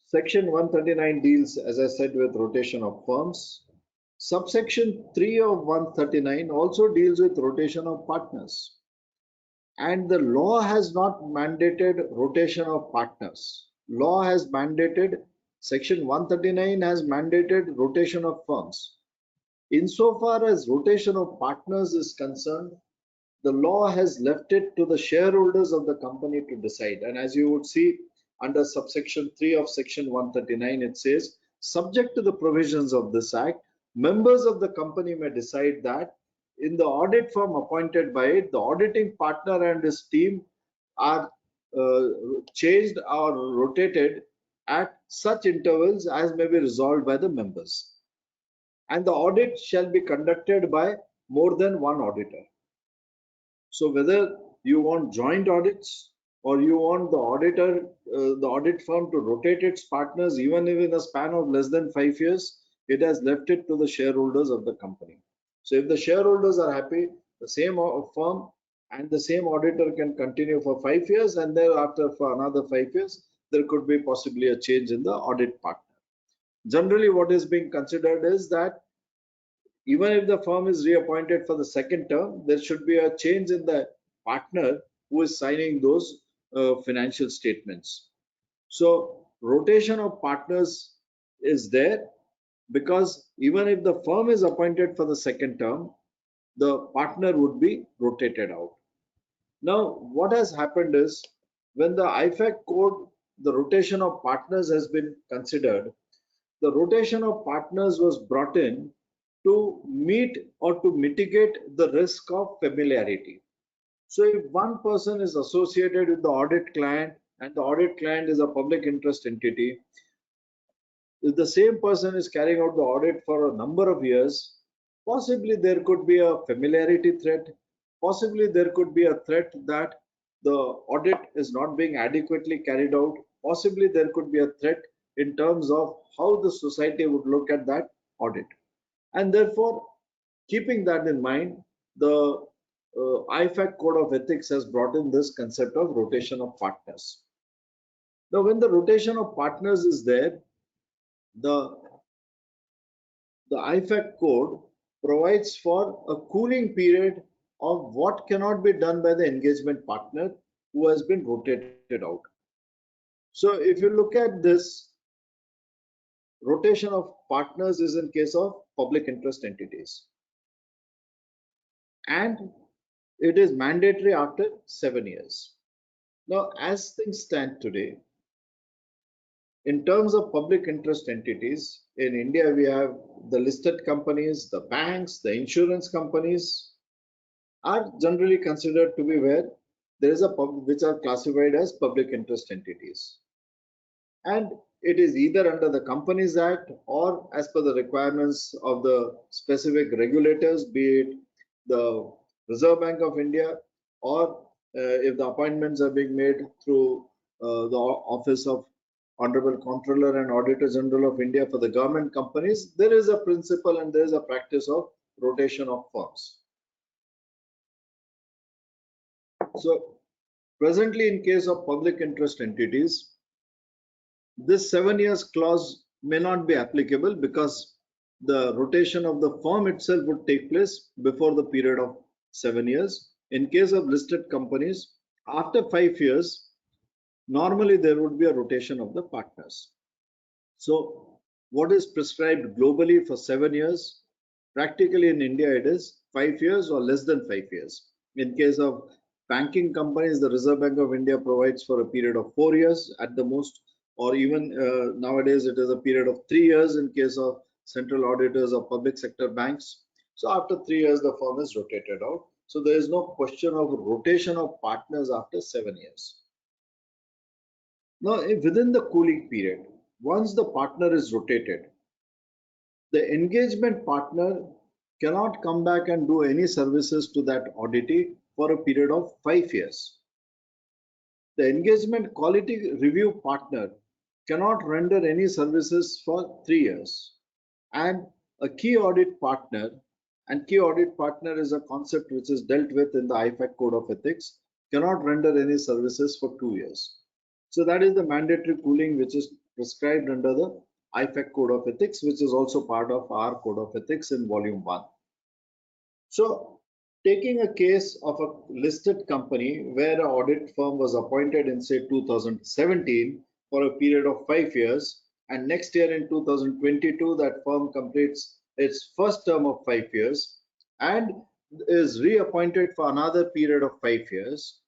Section 139 deals, as I said, with rotation of firms. Subsection 3 of 139 also deals with rotation of partners. And the law has not mandated rotation of partners. Law has mandated, Section 139 has mandated rotation of firms. Insofar as rotation of partners is concerned, the law has left it to the shareholders of the company to decide. And as you would see under subsection 3 of Section 139, it says, subject to the provisions of this Act, members of the company may decide that in the audit firm appointed by it, the auditing partner and his team are changed or rotated at such intervals as may be resolved by the members. And the audit shall be conducted by more than one auditor. So whether you want joint audits or you want the auditor, the audit firm to rotate its partners even if in a span of less than 5 years, it has left it to the shareholders of the company. So if the shareholders are happy, the same firm and the same auditor can continue for 5 years, and thereafter for another 5 years, there could be possibly a change in the audit partner. Generally, what is being considered is that even if the firm is reappointed for the second term, there should be a change in the partner who is signing those financial statements. So rotation of partners is there because even if the firm is appointed for the second term, the partner would be rotated out. Now, what has happened is when the IFAC code, the rotation of partners has been considered, the rotation of partners was brought in to meet or to mitigate the risk of familiarity. So if one person is associated with the audit client and the audit client is a public interest entity, if the same person is carrying out the audit for a number of years, possibly there could be a familiarity threat, possibly there could be a threat that the audit is not being adequately carried out, possibly there could be a threat in terms of how the society would look at that audit. And therefore, keeping that in mind, the IFAC Code of Ethics has brought in this concept of rotation of partners. Now, when the rotation of partners is there, the IFAC code provides for a cooling period of what cannot be done by the engagement partner who has been rotated out. So if you look at this, rotation of partners is in case of public interest entities, and it is mandatory after 7 years. Now, as things stand today, in terms of public interest entities, in India, we have the listed companies, the banks, the insurance companies are generally considered to be where there is a which are classified as public interest entities. And it is either under the Companies Act or as per the requirements of the specific regulators, be it the Reserve Bank of India, or if the appointments are being made through the Office of Honorable Comptroller and Auditor General of India for the government companies, there is a principle and there is a practice of rotation of firms. So presently, in case of public interest entities, this 7 years clause may not be applicable because the rotation of the firm itself would take place before the period of 7 years. In case of listed companies, after 5 years, normally there would be a rotation of the partners. So what is prescribed globally for 7 years? Practically in India, it is 5 years or less than 5 years. In case of banking companies, the Reserve Bank of India provides for a period of 4 years at the most, or even nowadays it is a period of 3 years in case of central auditors of public sector banks. So after 3 years, the firm is rotated out. So there is no question of rotation of partners after 7 years. Now, within the cooling period, once the partner is rotated, the engagement partner cannot come back and do any services to that auditee for a period of 5 years. The engagement quality review partner cannot render any services for 3 years. And a key audit partner, and key audit partner is a concept which is dealt with in the IFAC Code of Ethics, cannot render any services for 2 years. So that is the mandatory cooling which is prescribed under the IFAC Code of Ethics, which is also part of our Code of Ethics in Volume 1. So taking a case of a listed company where an audit firm was appointed in say 2017 for a period of 5 years, and next year in 2022 that firm completes its first term of 5 years and is reappointed for another period of 5 years.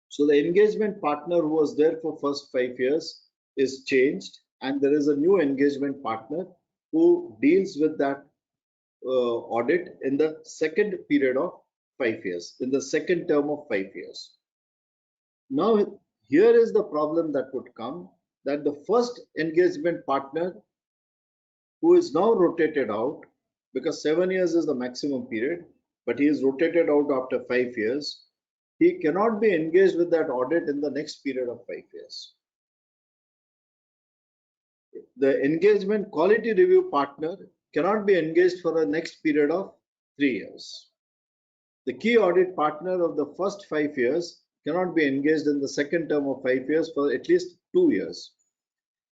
So the engagement partner who was there for first 5 years is changed, and there is a new engagement partner who deals with that audit in the second period of 5 years, in the second term of 5 years. Now, here is the problem that would come, that the first engagement partner who is now rotated out, because 7 years is the maximum period, but he is rotated out after 5 years, he cannot be engaged with that audit in the next period of 5 years. The engagement quality review partner cannot be engaged for the next period of 3 years. The key audit partner of the first 5 years cannot be engaged in the second term of 5 years for at least 2 years.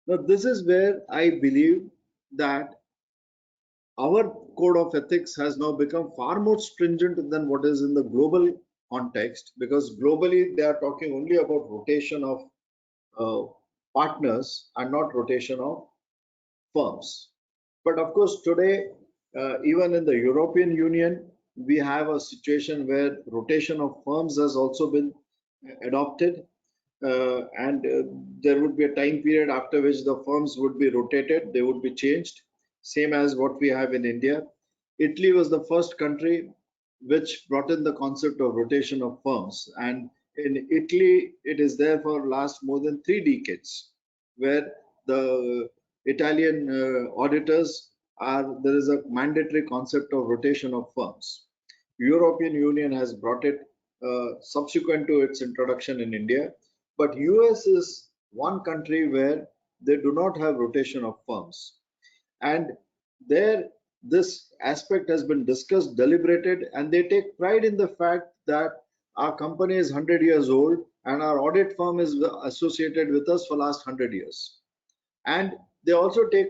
Now, this is where I believe that our code of ethics has now become far more stringent than what is in the global context, because globally they are talking only about rotation of partners and not rotation of firms. But of course, today, even in the European Union, we have a situation where rotation of firms has also been adopted. there would be a time period after which the firms would be rotated, they would be changed, same as what we have in India. Italy was the first country which brought in the concept of rotation of firms, and in Italy it is there for last more than 3 decades, where the Italian auditors are, there is a mandatory concept of rotation of firms. European Union has brought it subsequent to its introduction in India, but US is one country where they do not have rotation of firms, and there this aspect has been discussed, deliberated, and they take pride in the fact that our company is 100 years old and our audit firm is associated with us for last 100 years. And they also take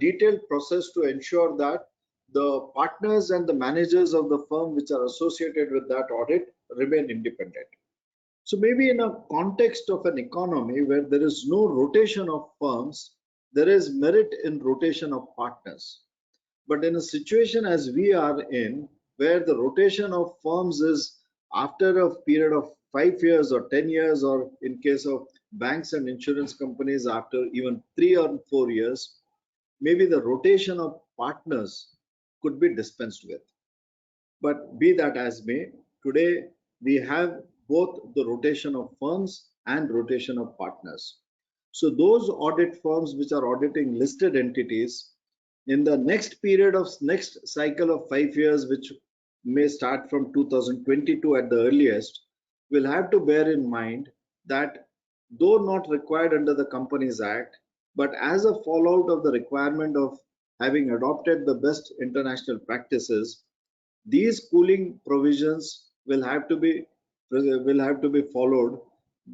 detailed process to ensure that the partners and the managers of the firm which are associated with that audit remain independent. So maybe in a context of an economy where there is no rotation of firms, there is merit in rotation of partners. But in a situation as we are in, where the rotation of firms is after a period of 5 years or 10 years, or in case of banks and insurance companies after even 3 or 4 years, maybe the rotation of partners could be dispensed with. But be that as may, today we have both the rotation of firms and rotation of partners. So those audit firms which are auditing listed entities, in the next period of next cycle of 5 years, which may start from 2022 at the earliest, will have to bear in mind that though not required under the Companies Act, but as a fallout of the requirement of having adopted the best international practices, these cooling provisions will have to be followed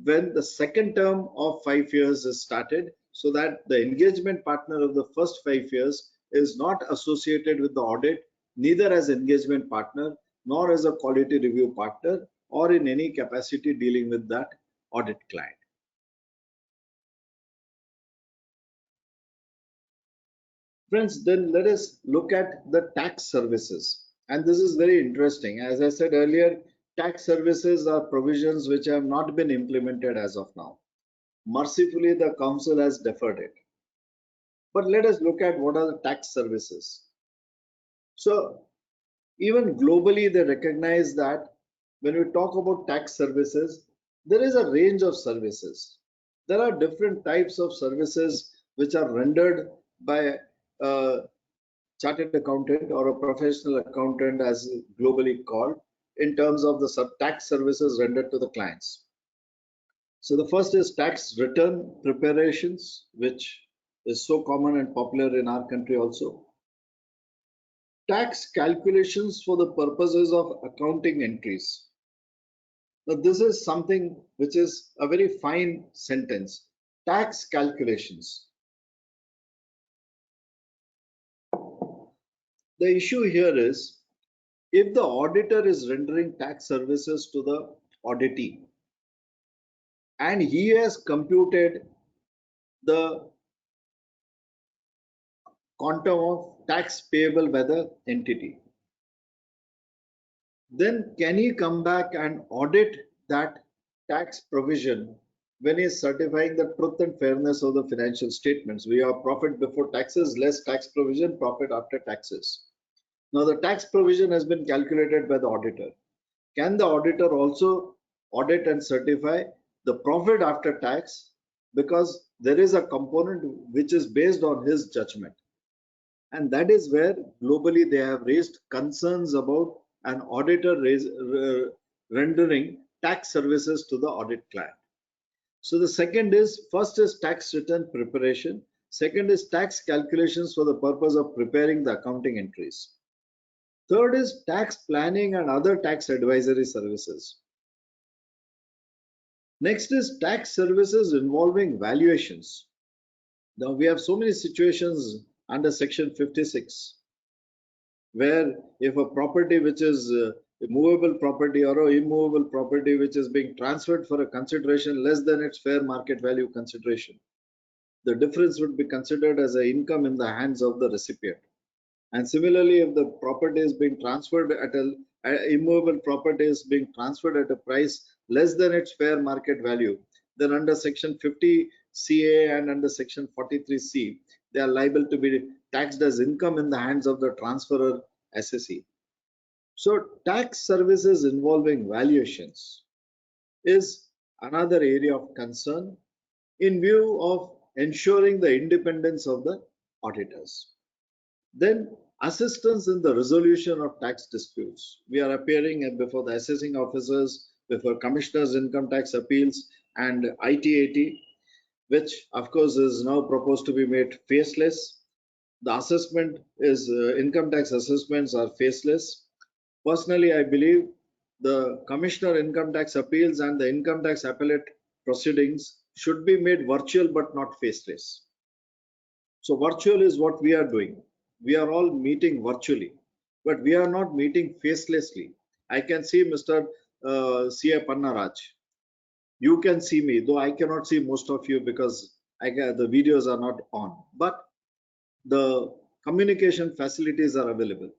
when the second term of 5 years is started, so that the engagement partner of the first 5 years is not associated with the audit, neither as engagement partner nor as a quality review partner or in any capacity dealing with that audit client. Friends, then let us look at the tax services. And this is very interesting. As I said earlier, tax services are provisions which have not been implemented as of now. Mercifully, the council has deferred it. But let us look at what are the tax services. So even globally, they recognize that when we talk about tax services, there is a range of services. There are different types of services which are rendered by a chartered accountant or a professional accountant, as globally called, in terms of the tax services rendered to the clients. So the first is tax return preparations, which is so common and popular in our country also. Tax calculations for the purposes of accounting entries. Now this is something which is a very fine sentence. Tax calculations. The issue here is, if the auditor is rendering tax services to the auditee and he has computed the quantum of tax payable by the entity, then can he come back and audit that tax provision when he is certifying the truth and fairness of the financial statements? We have profit before taxes, less tax provision, profit after taxes. Now the tax provision has been calculated by the auditor. Can the auditor also audit and certify the profit after tax? Because there is a component which is based on his judgment. And that is where globally they have raised concerns about an auditor rendering tax services to the audit client. So the second is, first is tax return preparation. Second is tax calculations for the purpose of preparing the accounting entries. Third is tax planning and other tax advisory services. Next is tax services involving valuations. Now we have so many situations under section 56 where if a property which is a movable property or a immovable property which is being transferred for a consideration less than its fair market value consideration, the difference would be considered as an income in the hands of the recipient. And similarly, if the property is being transferred at immovable property is being transferred at a price less than its fair market value, then under section 50 CA and under section 43C, they are liable to be taxed as income in the hands of the transferor assessee. So tax services involving valuations is another area of concern in view of ensuring the independence of the auditors. Then assistance in the resolution of tax disputes. We are appearing before the assessing officers, before commissioners income tax appeals and ITAT, which of course is now proposed to be made faceless. The assessment is income tax assessments are faceless. Personally, I believe the commissioner income tax appeals and the income tax appellate proceedings should be made virtual but not faceless. So virtual is what we are doing. We are all meeting virtually, but we are not meeting facelessly. I can see Mr. CA Pannaraj. You can see me, though I cannot see most of you because the videos are not on, but the communication facilities are available.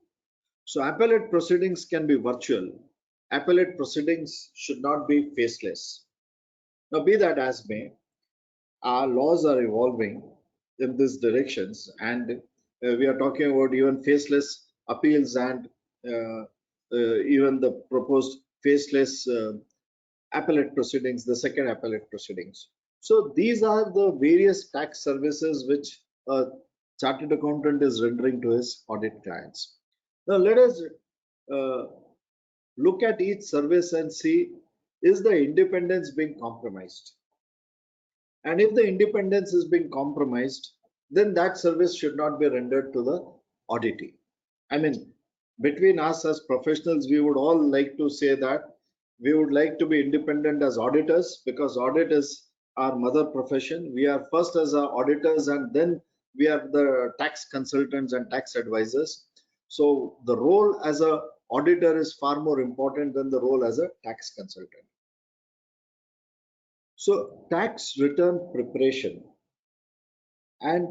So appellate proceedings can be virtual. Appellate proceedings should not be faceless. Now, be that as may, our laws are evolving in these directions, and we are talking about even faceless appeals and even the proposed faceless appellate proceedings, the second appellate proceedings. So these are the various tax services which a chartered accountant is rendering to his audit clients. Now let us look at each service and see, is the independence being compromised? And if the independence is being compromised, then that service should not be rendered to the auditee. I mean, between us as professionals, we would all like to say that we would like to be independent as auditors, because audit is our mother profession. We are first as our auditors, and then we are the tax consultants and tax advisors. So the role as a auditor is far more important than the role as a tax consultant. So tax return preparation, and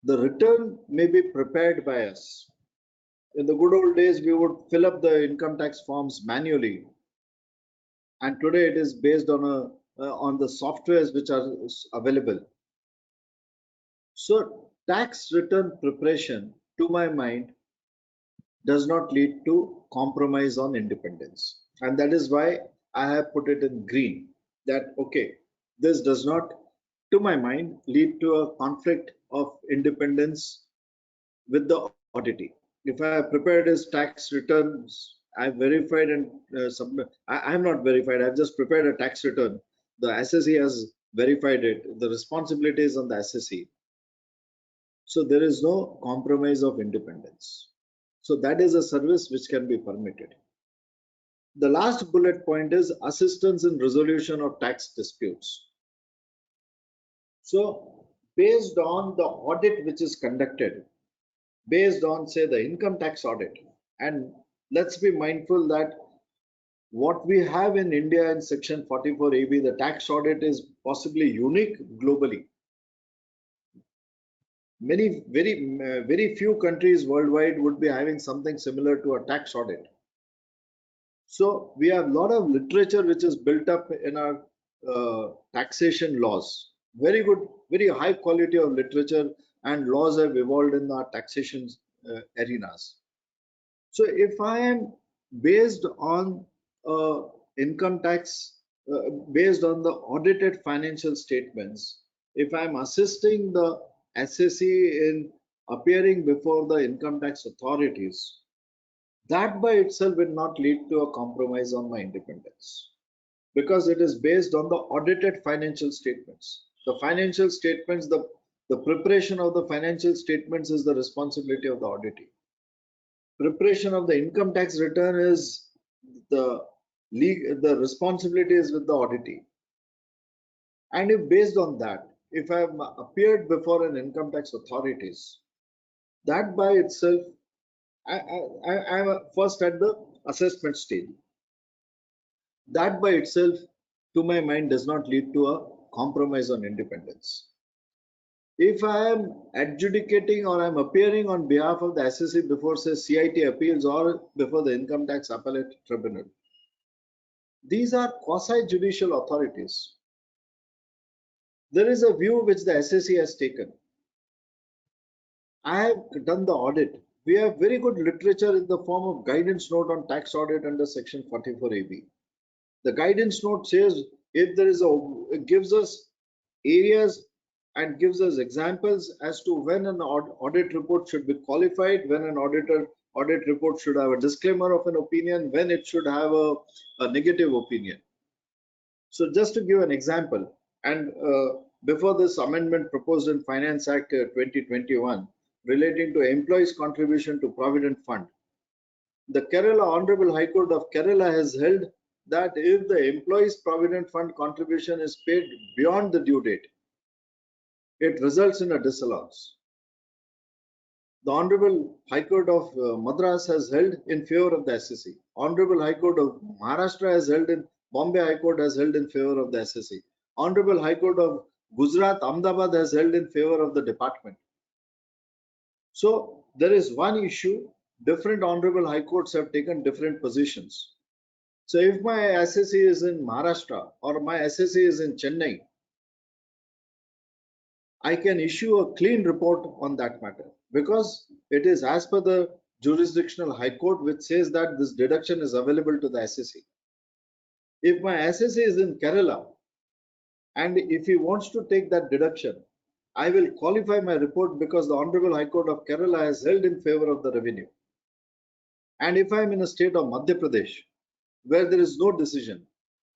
the return may be prepared by us. In the good old days, we would fill up the income tax forms manually, and today it is based on the softwares which are available. So tax return preparation, to my mind, does not lead to compromise on independence, and that is why I have put it in green, that okay, this does not, to my mind, lead to a conflict of independence with the auditee. If I have prepared his tax returns, I've verified and submit. I'm not verified. I've just prepared a tax return. The assessee has verified it. The responsibility is on the assessee. So there is no compromise of independence. So that is a service which can be permitted. The last bullet point is assistance in resolution of tax disputes. So based on the audit which is conducted, based on, say, the income tax audit, and let's be mindful that what we have in India in section 44 AB, the tax audit, is possibly unique globally. Very few countries worldwide would be having something similar to a tax audit. So we have a lot of literature which is built up in our taxation laws. Very good, very high quality of literature and laws have evolved in our taxation arenas. So if I am based on income tax, based on the audited financial statements, if I am assisting the assessee in appearing before the income tax authorities, that by itself will not lead to a compromise on my independence, because it is based on the audited financial statements. The financial statements, the preparation of the financial statements is the responsibility of the auditee. Preparation of the income tax return is the responsibility is with the auditee. And if based on that, if I have appeared before an income tax authorities, that by itself, I am first at the assessment stage. That by itself, to my mind, does not lead to a compromise on independence. If I am adjudicating or I am appearing on behalf of the assessee before, say, CIT appeals or before the income tax appellate tribunal, these are quasi-judicial authorities. There is a view which the SSE has taken. I have done the audit. We have very good literature in the form of guidance note on tax audit under section 44AB. The guidance note says if there is it gives us areas and gives us examples as to when an audit report should be qualified, when an audit report should have a disclaimer of an opinion, when it should have a negative opinion. So just to give an example, and before this amendment proposed in Finance Act 2021 relating to employees' contribution to Provident Fund, the Kerala Honorable High Court of Kerala has held that if the employees' Provident Fund contribution is paid beyond the due date, it results in a disallowance. The Honorable High Court of Madras has held in favor of the SSE. Honorable High Court of Maharashtra has held in Bombay High Court has held in favor of the SSE. Honorable High Court of Gujarat, Ahmedabad has held in favor of the department. So there is one issue, different honorable high courts have taken different positions. So if my SSE is in Maharashtra or my SSE is in Chennai, I can issue a clean report on that matter because it is as per the jurisdictional high court which says that this deduction is available to the SSE. If my SSE is in Kerala and if he wants to take that deduction, I will qualify my report because the Honorable High Court of Kerala has held in favor of the revenue. And if I am in a state of Madhya Pradesh where there is no decision,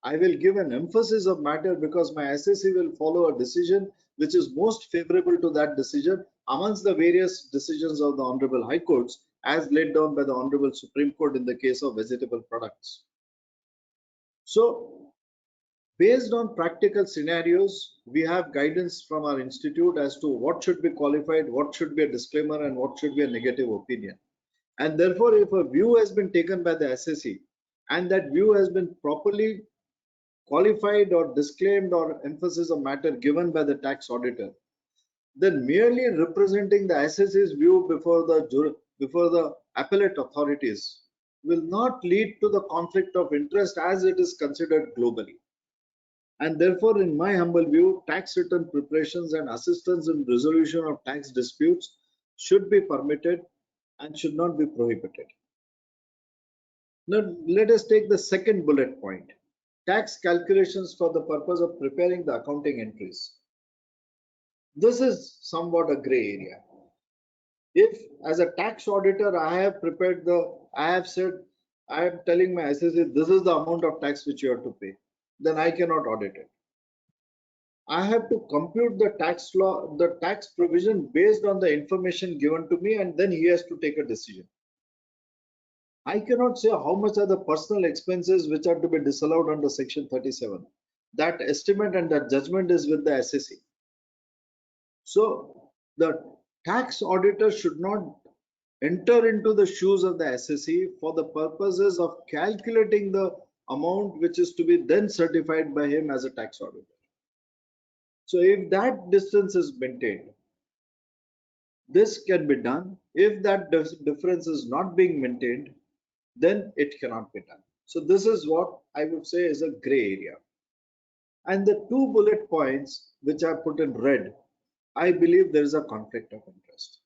I will give an emphasis of matter because my SSE will follow a decision which is most favorable to that decision amongst the various decisions of the Honorable High Courts as laid down by the Honorable Supreme Court in the case of vegetable products. So based on practical scenarios, we have guidance from our institute as to what should be qualified, what should be a disclaimer, and what should be a negative opinion. And therefore, if a view has been taken by the SSE and that view has been properly qualified or disclaimed or emphasis of matter given by the tax auditor, then merely representing the SSE's view before the appellate authorities will not lead to the conflict of interest as it is considered globally. And therefore, in my humble view, tax return preparations and assistance in resolution of tax disputes should be permitted and should not be prohibited. Now, let us take the second bullet point, tax calculations for the purpose of preparing the accounting entries. This is somewhat a gray area. If as a tax auditor, I have said, I am telling my SSE, this is the amount of tax which you have to pay, then I cannot audit it. I have to compute the tax provision based on the information given to me, and then he has to take a decision. I cannot say how much are the personal expenses which are to be disallowed under section 37. That estimate and that judgment is with the SSE. So the tax auditor should not enter into the shoes of the SSE for the purposes of calculating the amount which is to be then certified by him as a tax auditor. So if that distance is maintained, this can be done. If that difference is not being maintained, then it cannot be done. So this is what I would say is a gray area. And the two bullet points which are put in red, I believe there is a conflict of interest.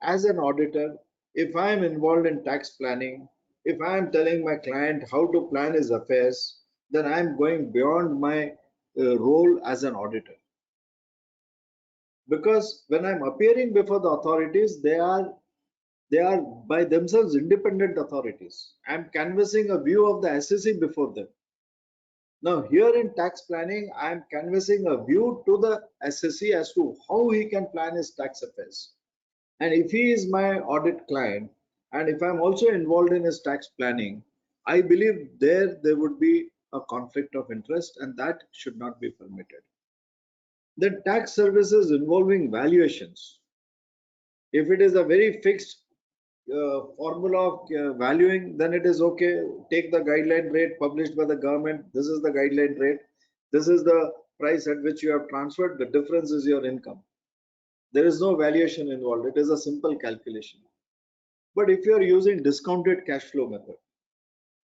As an auditor, if I am involved in tax planning, if I am telling my client how to plan his affairs, then I am going beyond my role as an auditor. Because when I'm appearing before the authorities, they are by themselves independent authorities. I'm canvassing a view of the SSE before them. Now here in tax planning, I'm canvassing a view to the SSE as to how he can plan his tax affairs. And if he is my audit client, and if I'm also involved in his tax planning, I believe there would be a conflict of interest, and that should not be permitted. Then tax services involving valuations. If it is a very fixed formula of valuing, then it is okay. Take the guideline rate published by the government. This is the guideline rate. This is the price at which you have transferred. The difference is your income. There is no valuation involved. It is a simple calculation. But if you are using discounted cash flow method,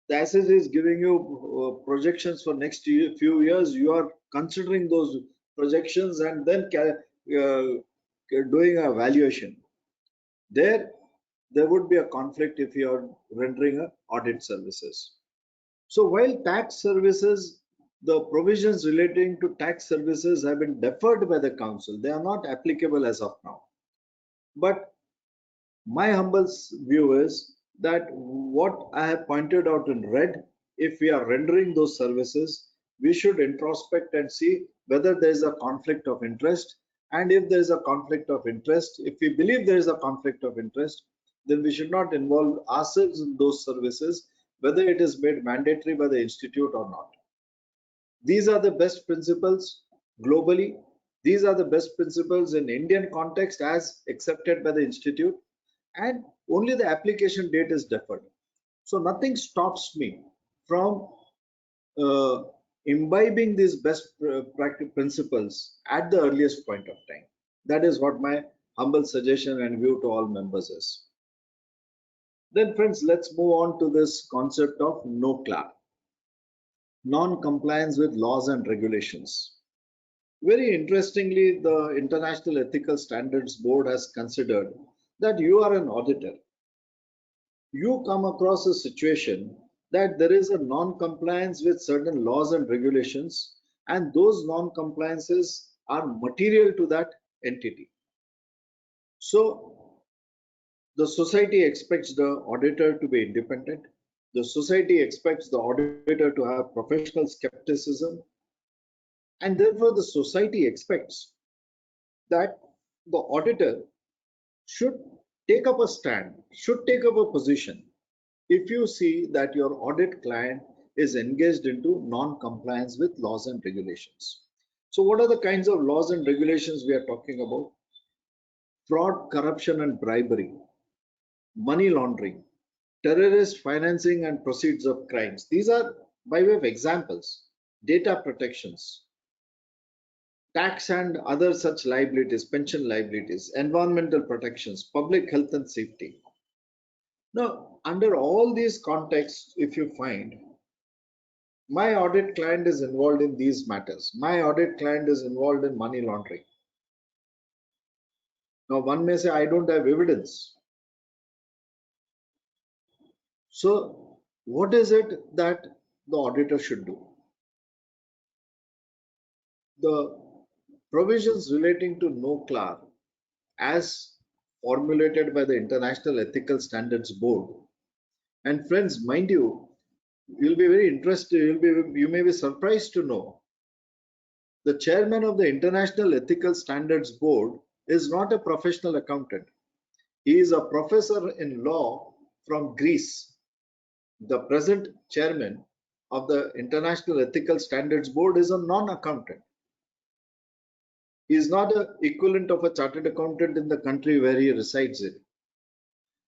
the SSE is giving you projections for next few years. You are considering those projections and then doing a valuation. There would be a conflict if you are rendering a audit services. So while tax services, the provisions relating to tax services have been deferred by the council, they are not applicable as of now. But my humble view is that what I have pointed out in red, if we are rendering those services, we should introspect and see whether there is a conflict of interest. And if there is a conflict of interest, if we believe there is a conflict of interest, then we should not involve ourselves in those services, whether it is made mandatory by the institute or not. These are the best principles globally. These are the best principles in Indian context as accepted by the institute, and only the application date is deferred. So nothing stops me from imbibing these best practice principles at the earliest point of time. That is what my humble suggestion and view to all members is. Then friends, let's move on to this concept of NOCLAR, non-compliance with laws and regulations. Very interestingly, the International Ethical Standards Board has considered that you are an auditor. You come across a situation that there is a non-compliance with certain laws and regulations, and those non-compliances are material to that entity. So the society expects the auditor to be independent. The society expects the auditor to have professional skepticism, and therefore the society expects that the auditor should take up a stand, should take up a position if you see that your audit client is engaged into non-compliance with laws and regulations. So what are the kinds of laws and regulations we are talking about? Fraud, corruption and bribery, money laundering, terrorist financing and proceeds of crimes. These are by way of examples. Data protections, tax and other such liabilities, pension liabilities, environmental protections, public health and safety. Now, under all these contexts, if you find my audit client is involved in these matters, my audit client is involved in money laundering. Now, one may say, I don't have evidence. So, what is it that the auditor should do? The provisions relating to NOCLAR, as formulated by the International Ethical Standards Board. And friends, mind you, you'll be very interested, you may be surprised to know the chairman of the International Ethical Standards Board is not a professional accountant. He is a professor in law from Greece. The present chairman of the International Ethical Standards Board is a non-accountant. He is not an equivalent of a chartered accountant in the country where he resides in.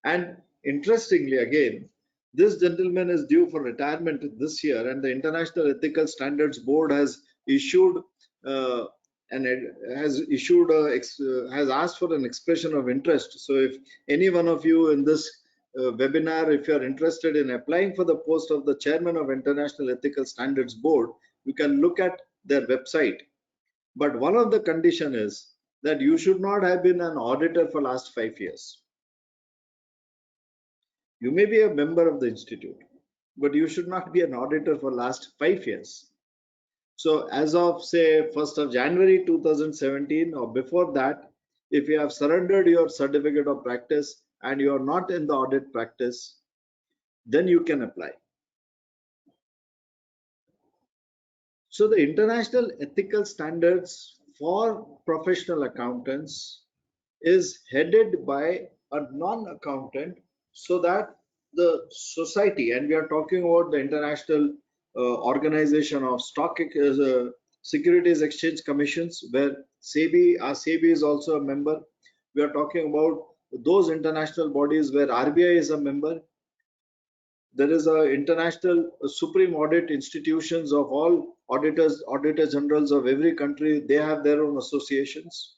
And interestingly, again, this gentleman is due for retirement this year, and the International Ethical Standards Board has issued has asked for an expression of interest. So if any one of you in this webinar, if you are interested in applying for the post of the chairman of International Ethical Standards Board, you can look at their website. But one of the condition is that you should not have been an auditor for last 5 years. You may be a member of the institute, but you should not be an auditor for last 5 years. So as of say 1st of January 2017 or before that, if you have surrendered your certificate of practice and you are not in the audit practice, then you can apply. So the International Ethical Standards for Professional Accountants is headed by a non-accountant, so that the society, and we are talking about the International Organization of Securities Exchange Commissions, where SEBI is also a member. We are talking about those international bodies where RBI is a member. There is a international supreme audit institutions of all auditor generals of every country. They have their own associations.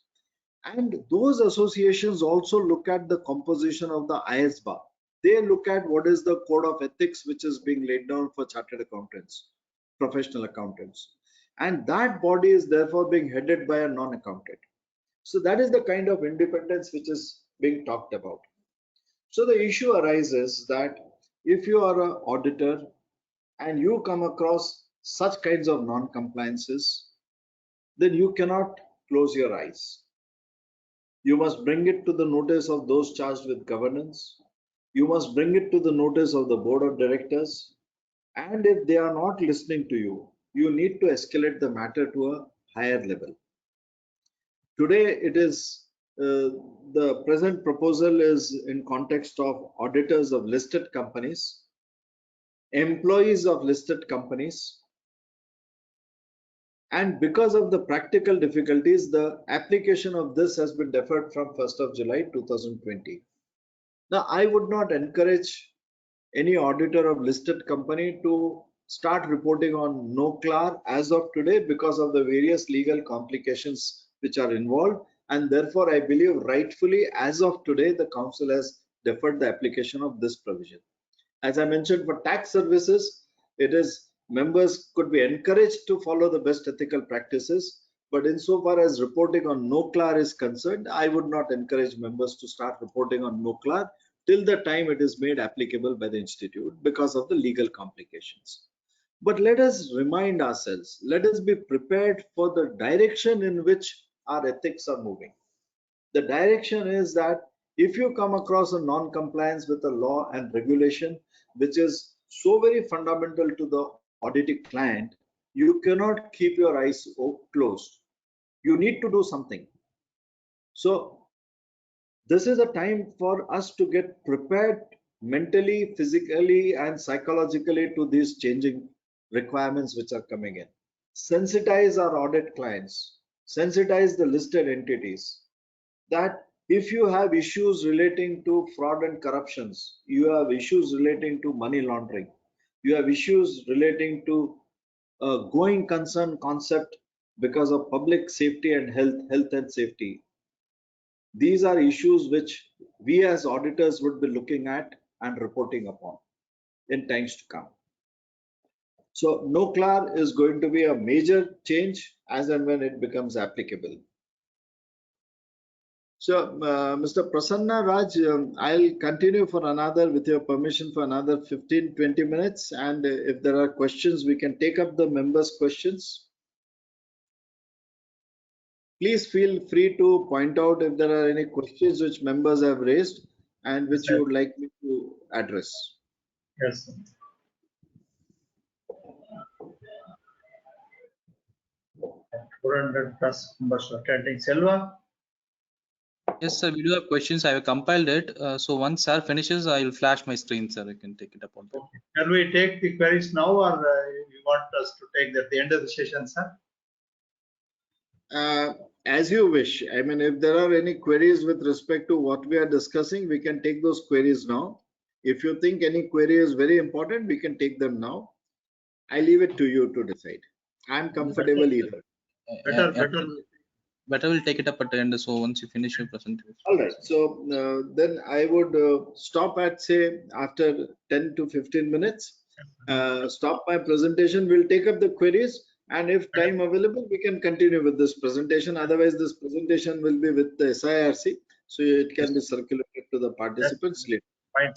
And those associations also look at the composition of the ISBA. They look at what is the code of ethics which is being laid down for chartered accountants, professional accountants. and that body is therefore being headed by a non-accountant. So that is the kind of independence which is being talked about. So the issue arises that if you are an auditor and you come across such kinds of non-compliances, then you cannot close your eyes. You must bring it to the notice of those charged with governance. You must bring it to the notice of the board of directors. And if they are not listening to you, you need to escalate the matter to a higher level. Today, it is the present proposal is in context of auditors of listed companies, employees of listed companies, and because of the practical difficulties, the application of this has been deferred from 1st of July 2020. Now, I would not encourage any auditor of listed company to start reporting on NOCLAR as of today because of the various legal complications which are involved, and therefore I believe rightfully as of today the council has deferred the application of this provision. As I mentioned, for tax services, it is members could be encouraged to follow the best ethical practices, but insofar as reporting on NOCLAR is concerned, I would not encourage members to start reporting on NOCLAR till the time it is made applicable by the institute because of the legal complications. But let us remind ourselves, let us be prepared for the direction in which our ethics are moving. The direction is that if you come across a non-compliance with a law and regulation, which is so very fundamental to the auditing client, you cannot keep your eyes closed. You need to do something. So this is a time for us to get prepared mentally, physically, and psychologically to these changing requirements which are coming in. Sensitize our audit clients, sensitize the listed entities that if you have issues relating to fraud and corruptions, you have issues relating to money laundering, you have issues relating to going concern concept because of public safety and health and safety. These are issues which we as auditors would be looking at and reporting upon in times to come. So NOCLAR is going to be a major change as and when it becomes applicable. So Mr. Prasanna Raj, I'll continue for another, with your permission, for another 15-20 minutes. And if there are questions, we can take up the members' questions. Please feel free to point out if there are any questions which members have raised and which you would like me to address. Yes. +400 members attending. Selva? Yes, sir. We do have questions. I have compiled it. So once sir finishes, I will flash my screen, sir. I can take it up on that. Okay. Can we take the queries now, or you want us to take that at the end of the session, sir? As you wish. I mean, if there are any queries with respect to what we are discussing, we can take those queries now. If you think any query is very important, we can take them now. I leave it to you to decide. I'm comfortable either. Better we'll take it up at the end. So once you finish your presentation. All right. So then I would stop at, say, after 10 to 15 minutes. Stop my presentation. We'll take up the queries. And if time available, we can continue with this presentation. Otherwise, this presentation will be with the SIRC. So it can be circulated to the participants later. Fine.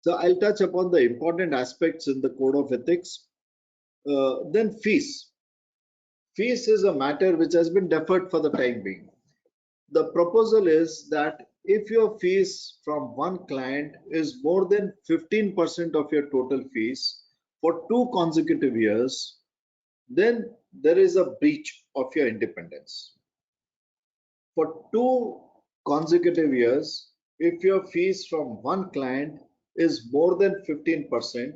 So I'll touch upon the important aspects in the Code of Ethics. Then fees. Fees is a matter which has been deferred for the time being. The proposal is that if your fees from one client is more than 15% of your total fees for 2 consecutive years, then there is a breach of your independence. For 2 consecutive years, if your fees from one client is more than 15%,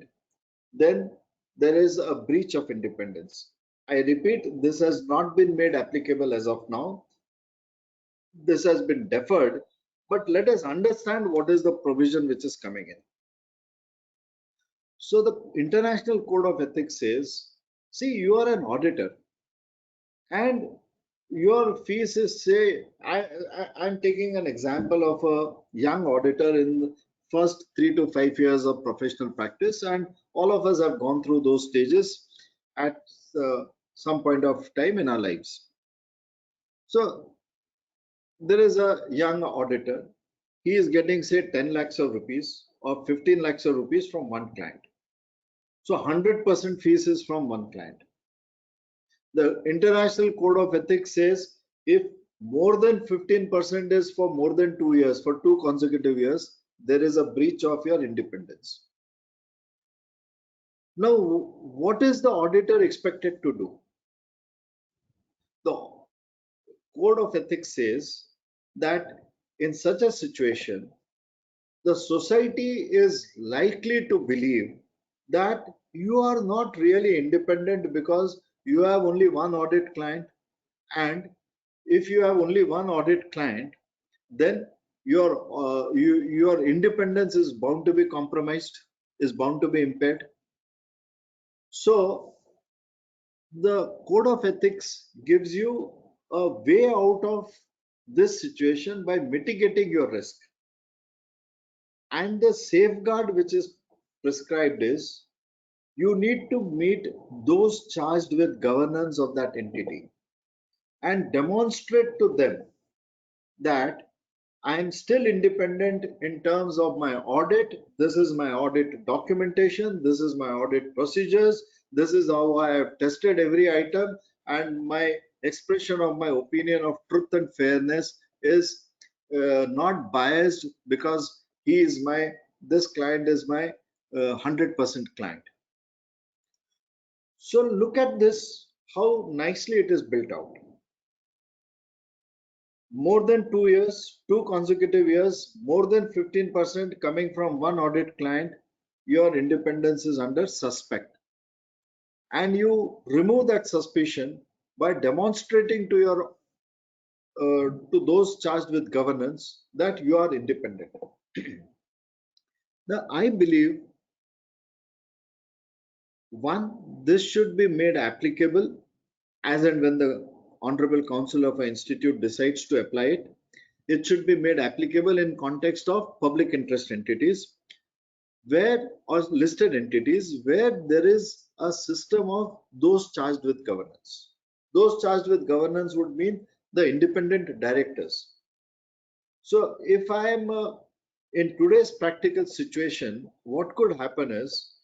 then there is a breach of independence. I repeat, this has not been made applicable as of now. This has been deferred, but let us understand what is the provision which is coming in. So the International Code of Ethics says, see, you are an auditor and your fees is, say, I'm taking an example of a young auditor in the first 3 to 5 years of professional practice, and all of us have gone through those stages. at some point of time in our lives. So there is a young auditor. He is getting say 10 lakhs of rupees or 15 lakhs of rupees from one client. So 100% fees is from one client. The International Code of Ethics says if more than 15% is for more than 2 years, for 2 consecutive years, there is a breach of your independence. Now, what is the auditor expected to do? The Code of Ethics says that in such a situation, the society is likely to believe that you are not really independent because you have only one audit client, and if you have only one audit client, then your independence is bound to be compromised, is bound to be impaired. So the Code of Ethics gives you a way out of this situation by mitigating your risk. And the safeguard which is prescribed is you need to meet those charged with governance of that entity and demonstrate to them that I am still independent in terms of my audit. This is my audit documentation. This is my audit procedures. This is how I have tested every item, and my expression of my opinion of truth and fairness is not biased because this client is my 100% client. So look at this, how nicely it is built out. More than 2 years, 2 consecutive years, more than 15% coming from one audit client, your independence is under suspect. And you remove that suspicion by demonstrating to those charged with governance that you are independent. Now, I believe, one, this should be made applicable as and when the Honorable Council of an institute decides to apply it. It should be made applicable in context of public interest entities or listed entities where there is a system of those charged with governance. Those charged with governance would mean the independent directors. So if I am in today's practical situation, what could happen is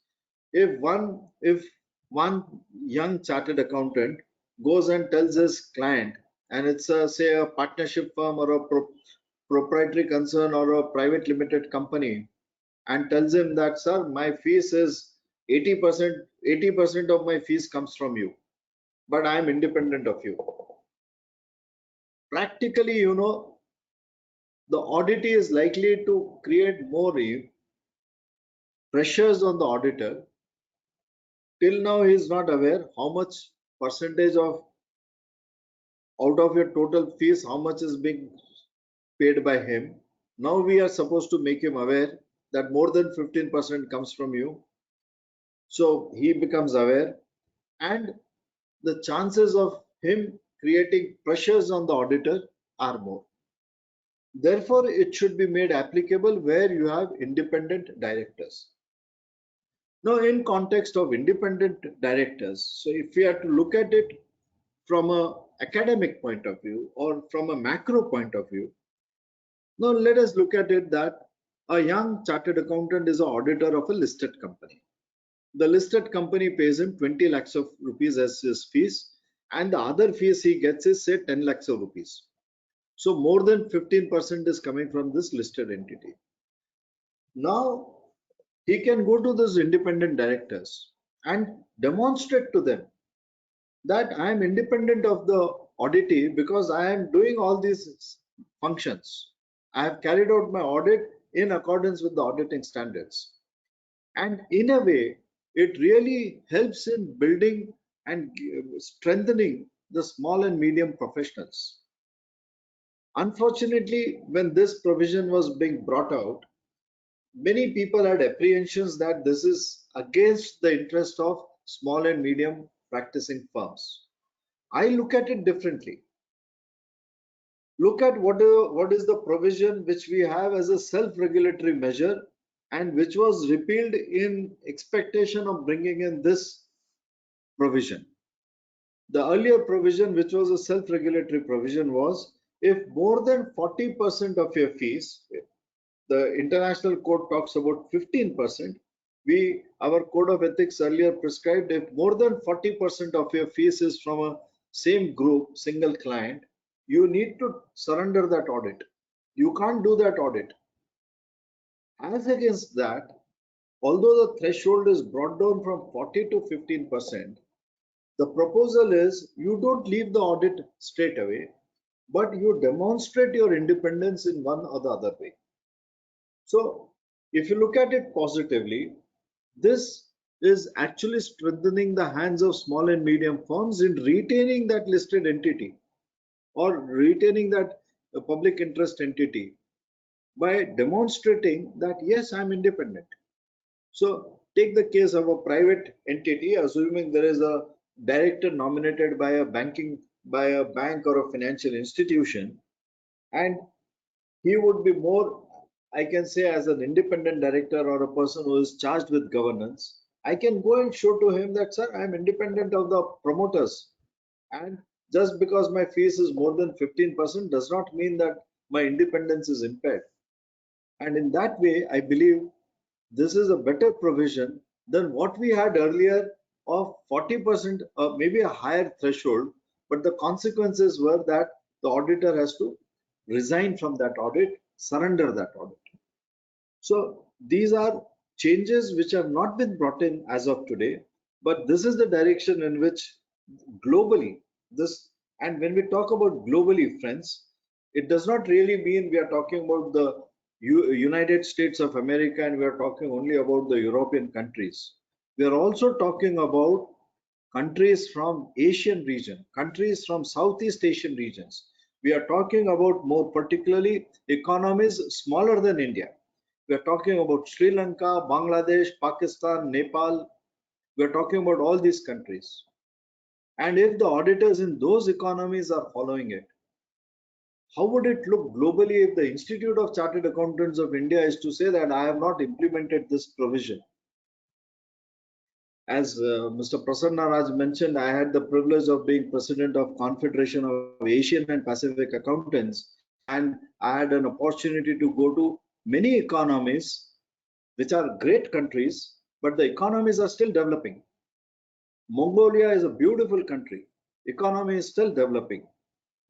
if one young chartered accountant goes and tells his client, and it's say a partnership firm or a proprietary concern or a private limited company, and tells him that, sir, my fees is 80% of my fees comes from you, but I am independent of you. Practically, the auditee is likely to create more pressures on the auditor. Till now, he is not aware how much percentage of out of your total fees, how much is being paid by him. Now we are supposed to make him aware that more than 15% comes from you. So he becomes aware, and the chances of him creating pressures on the auditor are more. Therefore, it should be made applicable where you have independent directors. Now, in context of independent directors, so if we are to look at it from an academic point of view or from a macro point of view, now let us look at it that a young chartered accountant is an auditor of a listed company. The listed company pays him 20 lakhs of rupees as his fees, and the other fees he gets is say 10 lakhs of rupees. So more than 15% is coming from this listed entity. Now he can go to those independent directors and demonstrate to them that I am independent of the auditee because I am doing all these functions. I have carried out my audit in accordance with the auditing standards. And in a way, it really helps in building and strengthening the small and medium professionals. Unfortunately, when this provision was being brought out, many people had apprehensions that this is against the interest of small and medium practicing firms. I look at it differently. Look at what is the provision which we have as a self-regulatory measure and which was repealed in expectation of bringing in this provision. The earlier provision, which was a self-regulatory provision, was if more than 40% of your fees, the international code talks about 15%. Our code of ethics earlier prescribed if more than 40% of your fees is from a same group, single client, you need to surrender that audit. You can't do that audit. As against that, although the threshold is brought down from 40 to 15%, the proposal is you don't leave the audit straight away, but you demonstrate your independence in one or the other way. So if you look at it positively, this is actually strengthening the hands of small and medium firms in retaining that listed entity or retaining that public interest entity by demonstrating that, yes, I'm independent. So take the case of a private entity, assuming there is a director nominated by a bank or a financial institution, and he would be more, I can say, as an independent director or a person who is charged with governance. I can go and show to him that, sir, I'm independent of the promoters, and just because my fees is more than 15% does not mean that my independence is impaired. And in that way, I believe this is a better provision than what we had earlier of 40%, maybe a higher threshold, but the consequences were that the auditor has to resign from that audit, surrender that audit. So these are changes which have not been brought in as of today, but this is the direction in which globally this, and when we talk about globally, friends, it does not really mean we are talking about the United States of America and we are talking only about the European countries. We are also talking about countries from Asian region, countries from Southeast Asian regions. We are talking about more particularly economies smaller than India. We are talking about Sri Lanka, Bangladesh, Pakistan, Nepal. We are talking about all these countries. And if the auditors in those economies are following it, how would it look globally if the Institute of Chartered Accountants of India is to say that I have not implemented this provision? As Mr. Prasanna Raj mentioned, I had the privilege of being president of Confederation of Asian and Pacific Accountants, and I had an opportunity to go to many economies which are great countries, but the economies are still developing. Mongolia is a beautiful country. Economy is still developing.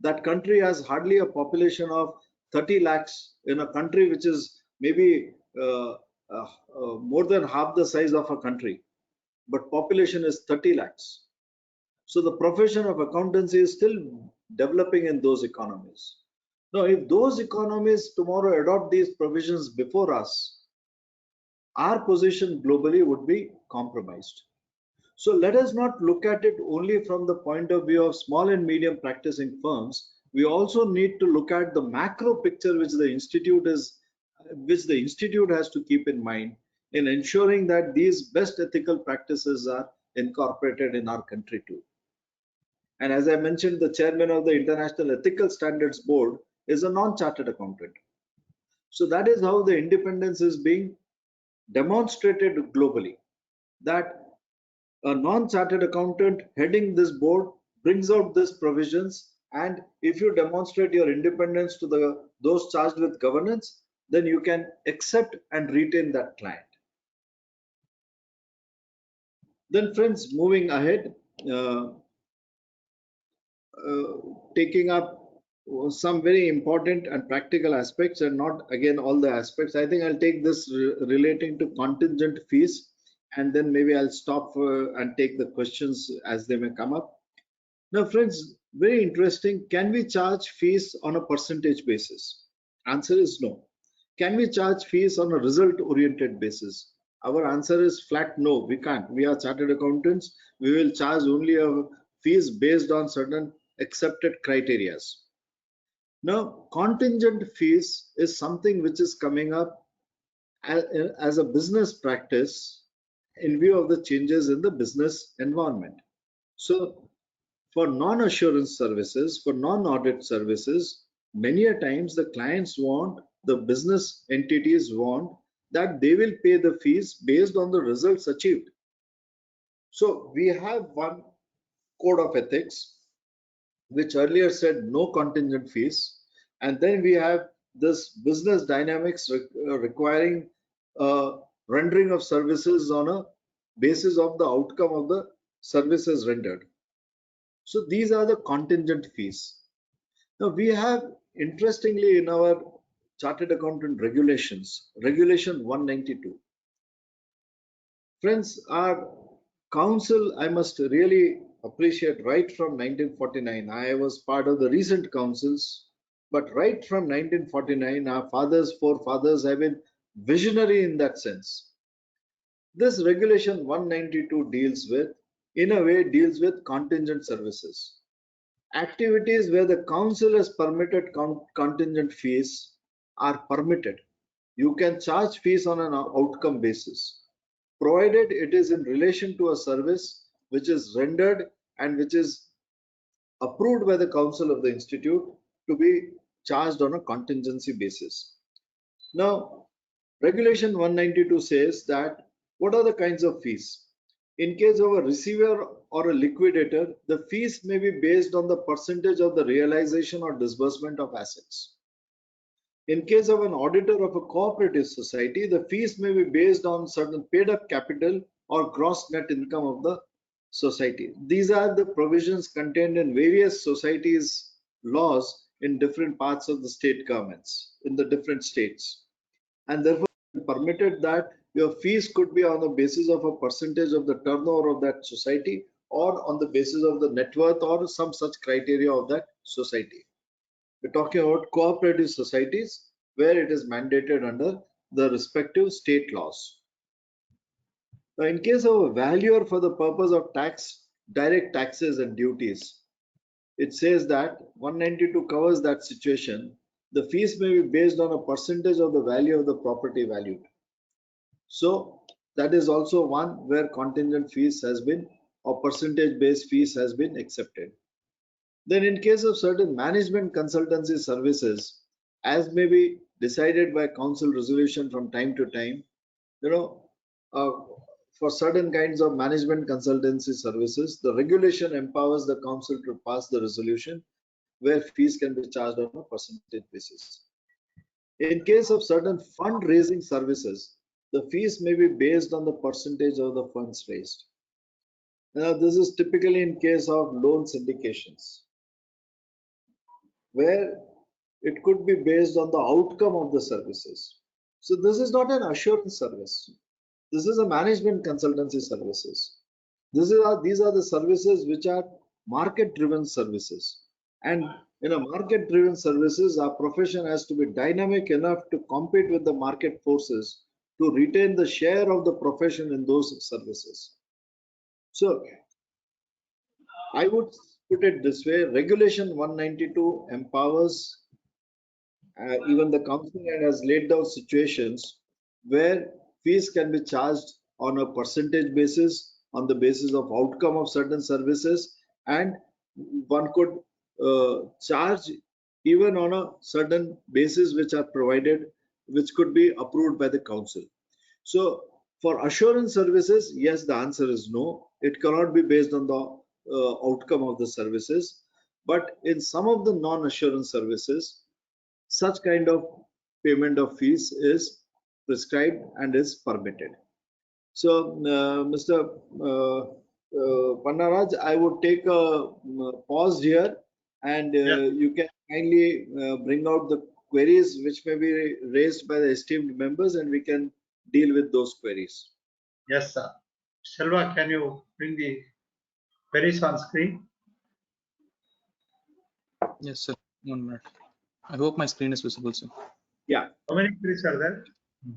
That country has hardly a population of 30 lakhs in a country which is maybe more than half the size of a country, but population is 30 lakhs. So the profession of accountancy is still developing in those economies. Now, if those economies tomorrow adopt these provisions before us, our position globally would be compromised. So let us not look at it only from the point of view of small and medium practicing firms. We also need to look at the macro picture which the institute has to keep in mind in ensuring that these best ethical practices are incorporated in our country too. And as I mentioned, the chairman of the International Ethical Standards Board is a non-chartered accountant. So that is how the independence is being demonstrated globally, that a non-chartered accountant heading this board brings out these provisions, and if you demonstrate your independence to those charged with governance, then you can accept and retain that client. Then friends, moving ahead, taking up some very important and practical aspects, and not again all the aspects. I think I'll take this relating to contingent fees, and then maybe I'll stop and take the questions as they may come up. Now, friends, very interesting. Can we charge fees on a percentage basis? Answer is no. Can we charge fees on a result-oriented basis? Our answer is flat no, we can't. We are chartered accountants. We will charge only fees based on certain accepted criteria. Now, contingent fees is something which is coming up as a business practice in view of the changes in the business environment. So for non-assurance services, for non-audit services, many a times the clients want, the business entities want that they will pay the fees based on the results achieved. So we have one code of ethics, which earlier said no contingent fees. And then we have this business dynamics requiring rendering of services on a basis of the outcome of the services rendered. So these are the contingent fees. Now we have, interestingly, in our chartered accountant regulations, regulation 192. Friends, our council, I must really appreciate, right from 1949. I was part of the recent councils, but right from 1949, our forefathers have been visionary in that sense. This regulation 192 deals with contingent services. Activities where the council has permitted contingent fees are permitted. You can charge fees on an outcome basis, provided it is in relation to a service which is rendered and which is approved by the council of the institute to be charged on a contingency basis. Now, regulation 192 says that what are the kinds of fees? In case of a receiver or a liquidator, the fees may be based on the percentage of the realization or disbursement of assets. In case of an auditor of a cooperative society, the fees may be based on certain paid up capital or gross net income of the society. These are the provisions contained in various societies' laws in different parts of the state governments, in the different states. And therefore, permitted that your fees could be on the basis of a percentage of the turnover of that society or on the basis of the net worth or some such criteria of that society. We're talking about cooperative societies where it is mandated under the respective state laws. Now, in case of a valuer for the purpose of direct taxes and duties, it says that 192 covers that situation. The fees may be based on a percentage of the value of the property valued. So that is also one where contingent fees has been, or percentage based fees has been accepted. Then in case of certain management consultancy services, as may be decided by council resolution from time to time, for certain kinds of management consultancy services, the regulation empowers the council to pass the resolution where fees can be charged on a percentage basis. In case of certain fundraising services, the fees may be based on the percentage of the funds raised. Now, this is typically in case of loan syndications, where it could be based on the outcome of the services. So this is not an assurance service. This is a management consultancy services. These are the services which are market-driven services. And in a market-driven services, our profession has to be dynamic enough to compete with the market forces to retain the share of the profession in those services. So I would put it this way: Regulation 192 empowers even the council and has laid down situations where fees can be charged on a percentage basis, on the basis of outcome of certain services, and one could charge even on a certain basis which are provided, which could be approved by the council. So for assurance services, yes, the answer is no. It cannot be based on the outcome of the services. But in some of the non-assurance services, such kind of payment of fees is prescribed and is permitted. So, Mr. Pannaraj, I would take a pause here, and you can kindly bring out the queries which may be raised by the esteemed members, and we can deal with those queries. Yes, sir. Selva, can you bring the queries on screen? Yes, sir. 1 minute. I hope my screen is visible, sir. Yeah. How many queries are there?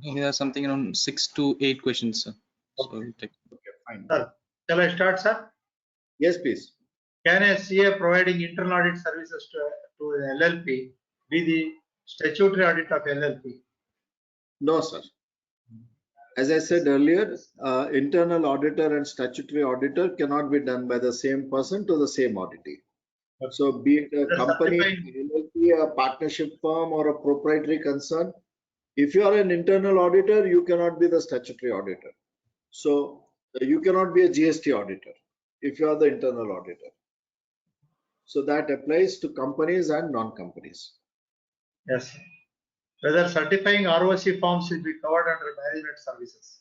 Here are something around 6 to 8 questions, sir. So we'll take. Okay, fine. Sir, shall I start, sir? Yes, please. Can a CA providing internal audit services to an LLP be the statutory audit of LLP? No, sir. As I said earlier, internal auditor and statutory auditor cannot be done by the same person to the same auditee. So be it a company, LLP, a partnership firm, or a proprietary concern, if you are an internal auditor, you cannot be the statutory auditor. So You cannot be a GST auditor if you are the internal auditor. So that applies to companies and non-companies. Yes. Whether certifying ROC forms will be covered under management services.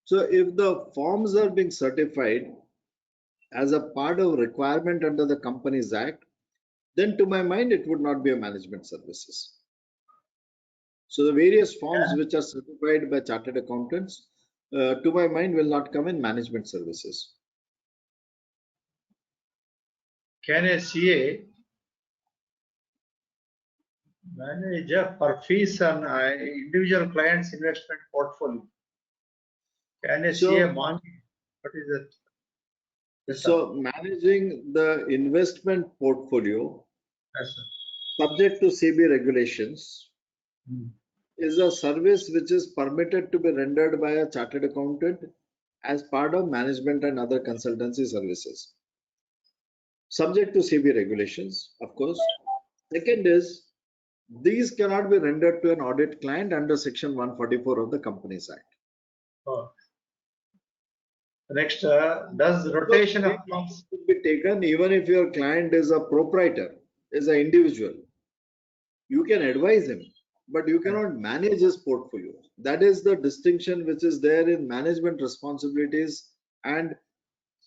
So if the forms are being certified as a part of requirement under the Companies Act, then to my mind, it would not be a management services. So the various forms which are certified by chartered accountants, to my mind, will not come in management services. Can a CA manage for fees on individual client's investment portfolio? Can a CA manage? What is it? Yes, sir. So managing the investment portfolio Yes, sir. subject to CB regulations Hmm. is a service which is permitted to be rendered by a chartered accountant as part of management and other consultancy services. Subject to CB regulations, of course. Second is, these cannot be rendered to an audit client under Section 144 of the Companies Act. Oh. Next, does rotation of funds Could be taken even if your client is a proprietor, is an individual. You can advise him, but you cannot manage his portfolio. That is the distinction which is there in management responsibilities and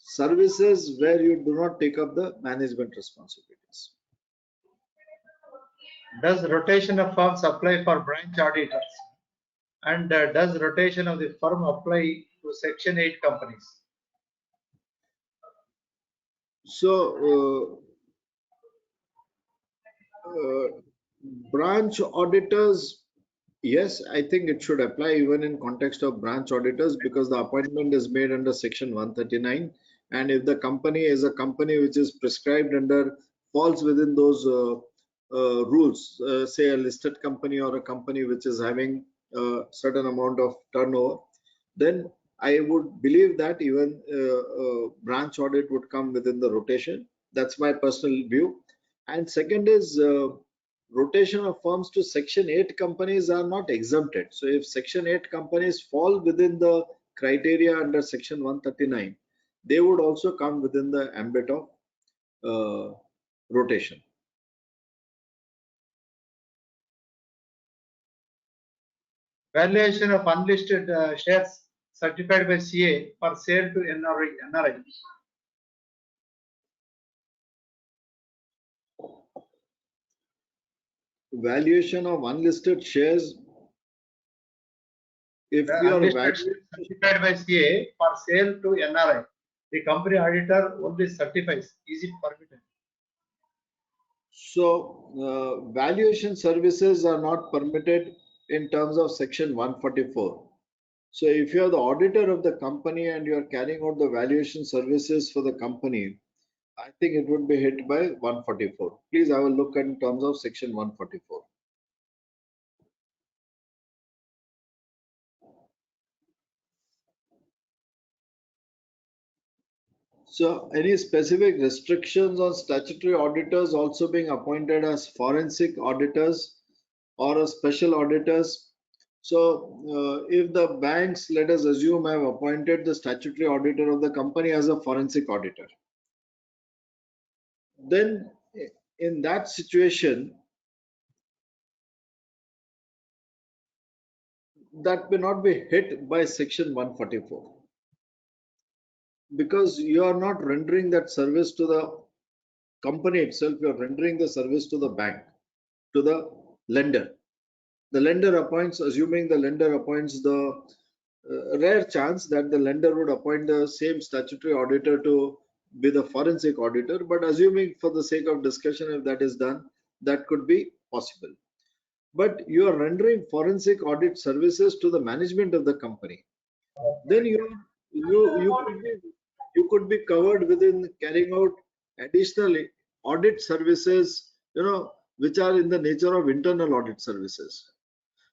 services where you do not take up the management responsibilities. does rotation of firms apply for branch auditors? And does rotation of the firm apply to Section 8 companies? So, branch auditors, yes, I think it should apply even in context of branch auditors because the appointment is made under Section 139. And if the company is a company which is prescribed under, falls within those rules, say a listed company or a company which is having a certain amount of turnover, then I would believe that even branch audit would come within the rotation. That's my personal view. And second is rotation of firms to Section 8 companies are not exempted. So if Section 8 companies fall within the criteria under Section 139, they would also come within the ambit of rotation. Valuation of unlisted shares certified by CA for sale to NRI. Valuation of unlisted shares. If The your unlisted shares certified by CA for sale to NRI, the company auditor only certifies. Is it permitted? So valuation services are not permitted in terms of Section 144. So if you are the auditor of the company and you are carrying out the valuation services for the company, I think it would be hit by 144. Please have a look in terms of Section 144. So any specific restrictions on statutory auditors also being appointed as forensic auditors or as special auditors? So if the banks, let us assume, have appointed the statutory auditor of the company as a forensic auditor, then in that situation, that may not be hit by Section 144 because you are not rendering that service to the company itself, you are rendering the service to the bank, to the lender. The lender appoints, assuming the lender appoints the rare chance that the lender would appoint the same statutory auditor to be the forensic auditor, but assuming for the sake of discussion, if that is done, that could be possible. But you are rendering forensic audit services to the management of the company. Then you could be covered within carrying out additional audit services, which are in the nature of internal audit services.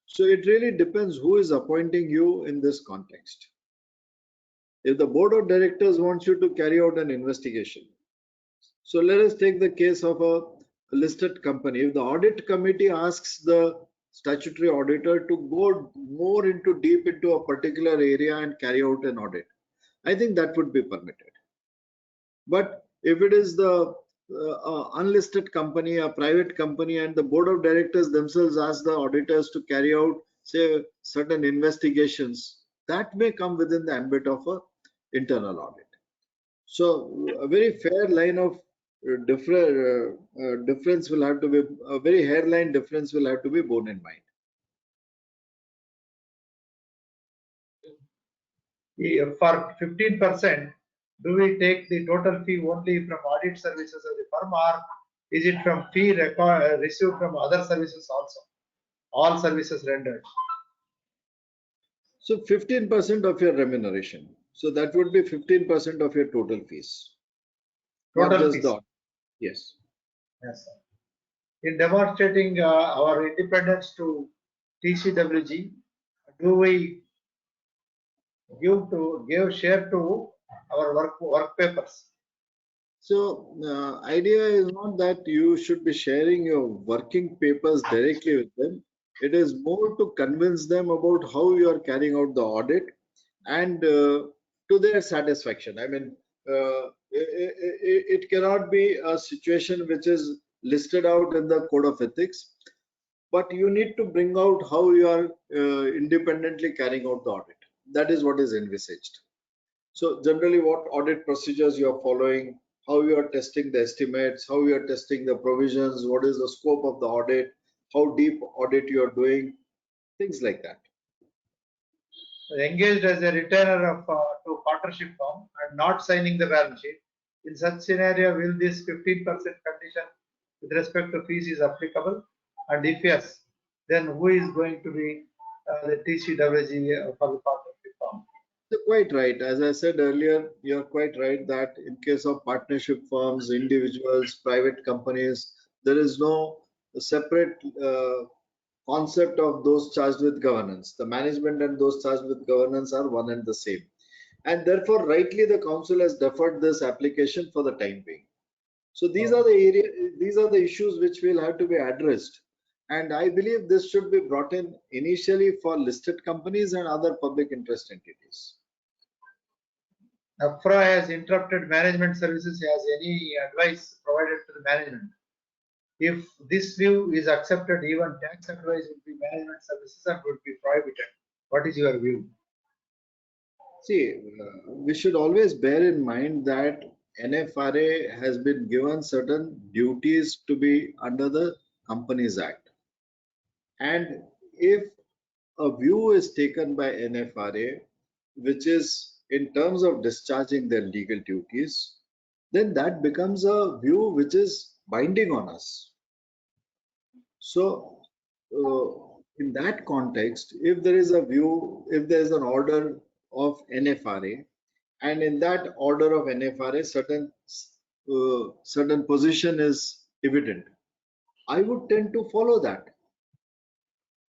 So it really depends who is appointing you in this context. If the board of directors wants you to carry out an investigation, so let us take the case of a listed company. If the audit committee asks the statutory auditor to go more into deep into a particular area and carry out an audit. I think that would be permitted. But if it is the unlisted company, a private company, and the board of directors themselves ask the auditors to carry out, say, certain investigations, that may come within the ambit of a internal audit. So a very fair line of difference will have to be, a very hairline difference will have to be borne in mind. For 15%, do we take the total fee only from audit services of the firm, or is it from fee received from other services also? All services rendered. So 15% of your remuneration. So that would be 15% of your total fees. Not Total just fees. the, yes. Yes, sir. In demonstrating our independence to TCWG, do we give share to our work papers? So idea is not that you should be sharing your working papers directly with them. It is more to convince them about how you are carrying out the audit and to their satisfaction. I mean, it cannot be a situation which is listed out in the code of ethics, but you need to bring out how you are independently carrying out the audit. That is what is envisaged. So generally what audit procedures you are following, how you are testing the estimates, how you are testing the provisions, what is the scope of the audit, how deep audit you are doing, things like that. Engaged as a retainer of to partnership firm and not signing the balance sheet. In such scenario, will this 15% condition with respect to fees is applicable? And if yes, then who is going to be the TCWG for the partnership firm? You're quite right. As I said earlier, you're quite right that in case of partnership firms, individuals, private companies, there is no separate concept of those charged with governance. The management and those charged with governance are one and the same. And therefore, rightly, the council has deferred this application for the time being. So these are the areas, these are the issues which will have to be addressed. And I believe this should be brought in initially for listed companies and other public interest entities. AFRA has interrupted management services. Has any advice provided to the management? If this view is accepted, even tax advice will be management services and would be prohibited. What is your view? See, we should always bear in mind that NFRA has been given certain duties to be under the Companies Act. And if a view is taken by NFRA, which is in terms of discharging their legal duties, then that becomes a view which is binding on us. So, in that context, if there is a view, if there is an order of NFRA, and in that order of NFRA, certain position is evident, I would tend to follow that.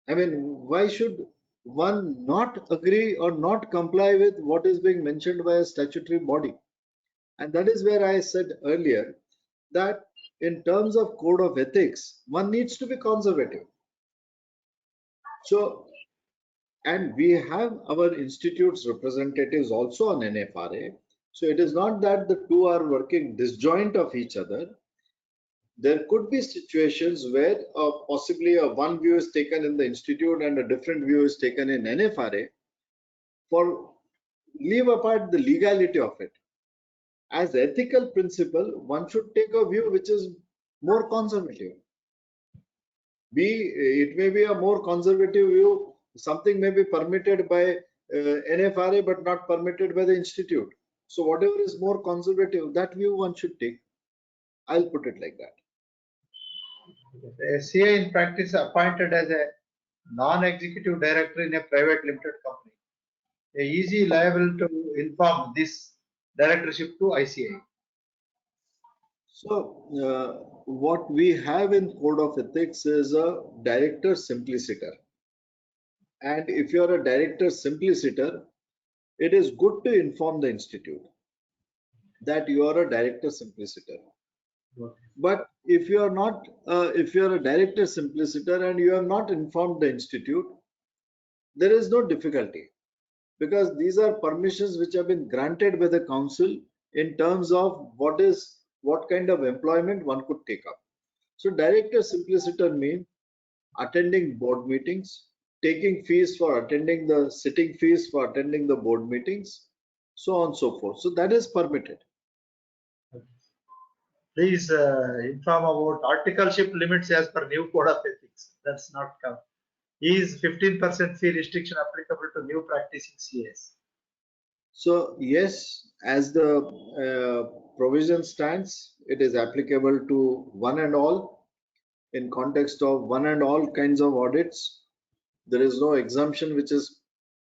I mean, why should one not agree or not comply with what is being mentioned by a statutory body? And that is where I said earlier that in terms of code of ethics, one needs to be conservative. So, and we have our institute's representatives also on NFRA. So it is not that the two are working disjoint of each other. There could be situations where possibly one view is taken in the institute and a different view is taken in NFRA. For leave apart the legality of it, as ethical principle, one should take a view which is more conservative. It may be a more conservative view. Something may be permitted by NFRA but not permitted by the institute. So whatever is more conservative, that view one should take. I'll put it like that. The SCA in practice appointed as a non-executive director in a private limited company. Is he liable to inform this directorship to ICAI? So what we have in Code of Ethics is a director simpliciter. And if you're a director simpliciter, it is good to inform the institute that you are a director simpliciter. Okay. But if you are not, if you are a director simpliciter and you have not informed the institute, there is no difficulty, because these are permissions which have been granted by the council in terms of what kind of employment one could take up. So director simpliciter means attending board meetings, taking fees for attending the sitting fees for attending the board meetings, so on and so forth. So that is permitted. Please inform about articleship limits as per new code of ethics. That's not come. Is 15% fee restriction applicable to new practicing CAs? So yes, as the provision stands, it is applicable to one and all in context of one and all kinds of audits. There is no exemption which is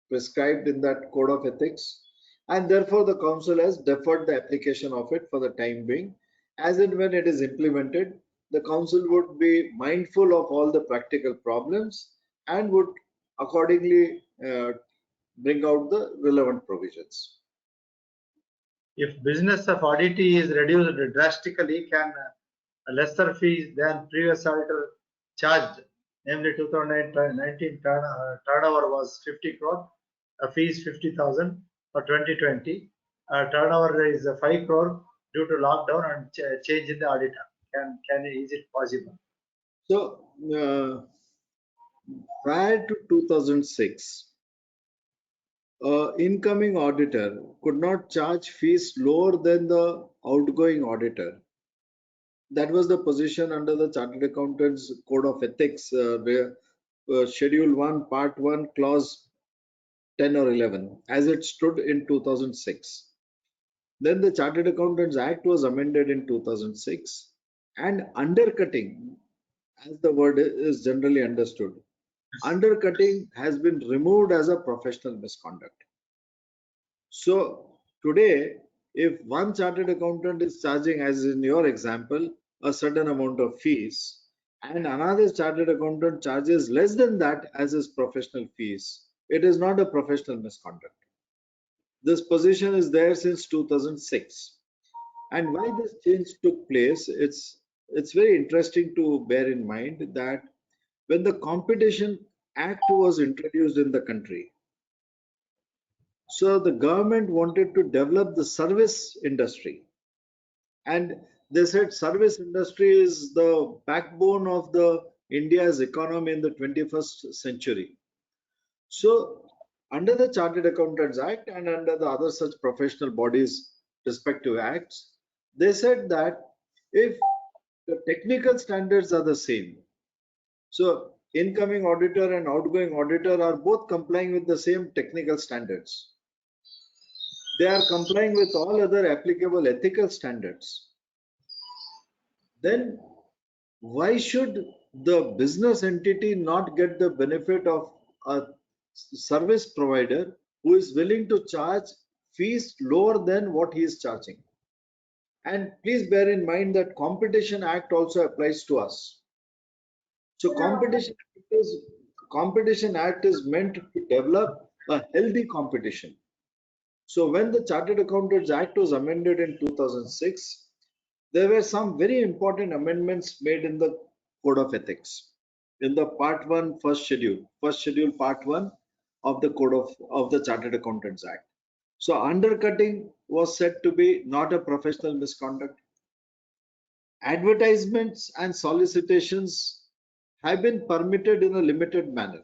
prescribed in that code of ethics, and therefore the council has deferred the application of it for the time being. As and when it is implemented, the council would be mindful of all the practical problems and would accordingly bring out the relevant provisions. If business of auditee is reduced drastically, can a lesser fee than previous auditor charged, namely 2019 turnover was 50 crore, a fee is 50,000 for 2020. Turnover is 5 crore due to lockdown and change in the auditor. Is it possible? So prior to 2006, incoming auditor could not charge fees lower than the outgoing auditor. That was the position under the Chartered Accountants Code of Ethics, where Schedule 1, Part 1, Clause 10 or 11, as it stood in 2006. Then the Chartered Accountants Act was amended in 2006, and undercutting, as the word is generally understood, undercutting has been removed as a professional misconduct. So today, if one chartered accountant is charging, as in your example, a certain amount of fees, and another chartered accountant charges less than that as his professional fees, it is not a professional misconduct. This position is there since 2006. And why this change took place, it's very interesting to bear in mind that when the Competition Act was introduced in the country, so the government wanted to develop the service industry, and they said service industry is the backbone of the India's economy in the 21st century. So under the Chartered Accountants Act and under the other such professional bodies respective acts, they said that if the technical standards are the same, so incoming auditor and outgoing auditor are both complying with the same technical standards, they are complying with all other applicable ethical standards, then why should the business entity not get the benefit of a service provider who is willing to charge fees lower than what he is charging? And please bear in mind that Competition Act also applies to us. So Competition Act is meant to develop a healthy competition. So when the Chartered Accountants Act was amended in 2006, there were some very important amendments made in the Code of Ethics. In the Part 1, first schedule Part 1 of the of the Chartered Accountants Act. So undercutting was said to be not a professional misconduct. Advertisements and solicitations have been permitted in a limited manner.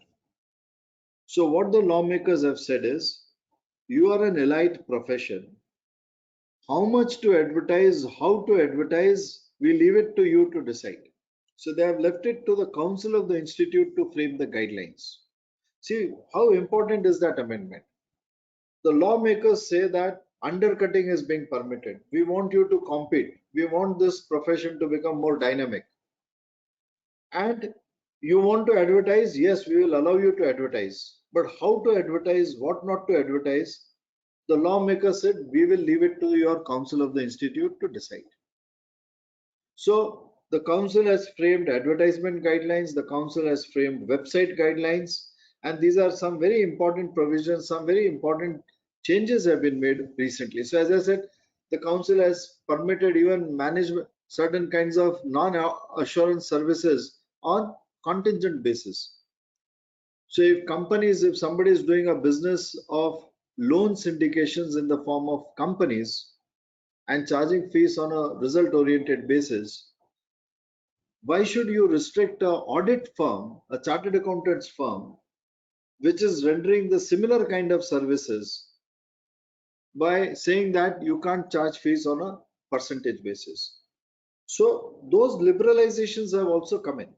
So what the lawmakers have said is, you are an elite profession. How much to advertise, how to advertise, we leave it to you to decide. So they have left it to the council of the institute to frame the guidelines. See, how important is that amendment? The lawmakers say that undercutting is being permitted. We want you to compete. We want this profession to become more dynamic. And you want to advertise? Yes, we will allow you to advertise. But how to advertise, what not to advertise? The lawmaker said, we will leave it to your council of the institute to decide. So the council has framed advertisement guidelines, the council has framed website guidelines, and these are some very important provisions, some very important changes have been made recently. So as I said, the council has permitted even management, certain kinds of non-assurance services on contingent basis. So if somebody is doing a business of loan syndications in the form of companies and charging fees on a result oriented basis, why should you restrict an audit firm, a chartered accountants firm, which is rendering the similar kind of services, by saying that you can't charge fees on a percentage basis? So those liberalizations have also come in.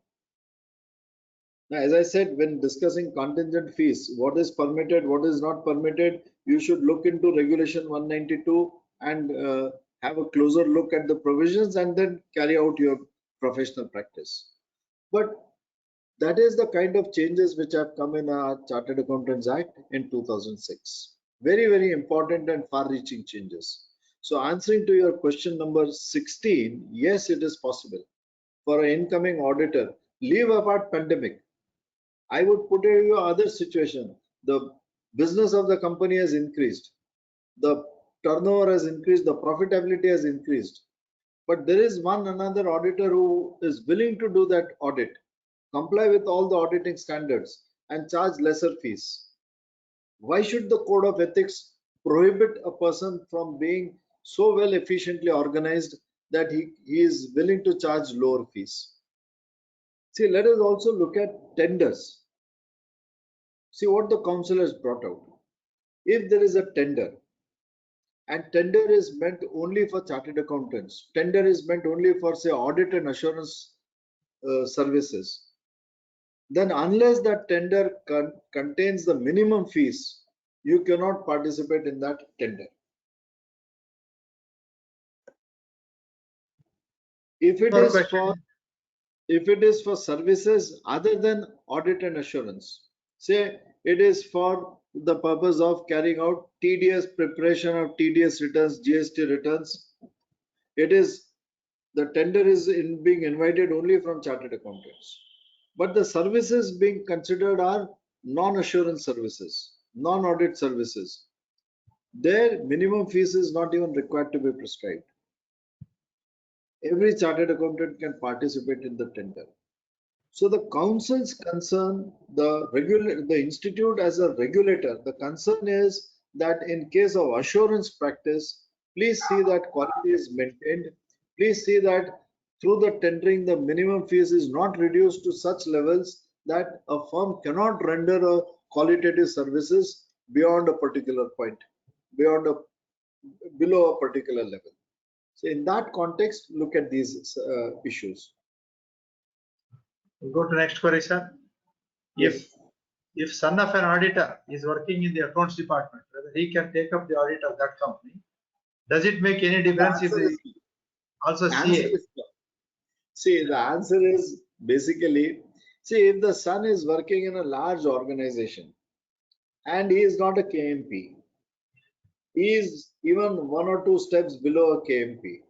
Now, as I said, when discussing contingent fees, what is permitted, what is not permitted, you should look into Regulation 192 and have a closer look at the provisions and then carry out your professional practice. But that is the kind of changes which have come in our Chartered Accountants Act in 2006. Very, very important and far-reaching changes. So answering to your question number 16, yes, it is possible for an incoming auditor, leave apart pandemic. I would put it in other situation. The business of the company has increased. The turnover has increased. The profitability has increased. But there is one another auditor who is willing to do that audit, comply with all the auditing standards and charge lesser fees. Why should the code of ethics prohibit a person from being so well efficiently organized that he is willing to charge lower fees? See, let us also look at tenders. See what the council has brought out. If there is a tender, and tender is meant only for chartered accountants, tender is meant only for, say, audit and assurance services, then unless that tender contains the minimum fees, you cannot participate in that tender. If it is for services other than audit and assurance, say it is for the purpose of carrying out TDS, preparation of TDS returns, GST returns, the tender is being invited only from chartered accountants. But the services being considered are non-assurance services, non-audit services. Their minimum fees is not even required to be prescribed. Every chartered accountant can participate in the tender. So the council's concern, the institute as a regulator, the concern is that in case of assurance practice, please see that quality is maintained. Please see that through the tendering, the minimum fees is not reduced to such levels that a firm cannot render a qualitative services beyond a particular point, below a particular level. So in that context, look at these issues. We'll go to next query, sir. Yes. If son of an auditor is working in the accounts department, whether he can take up the audit of that company, does it make any difference if the also CA? See, the answer is basically, see, if the son is working in a large organization and he is not a KMP, he is even 1 or 2 steps below a KMP,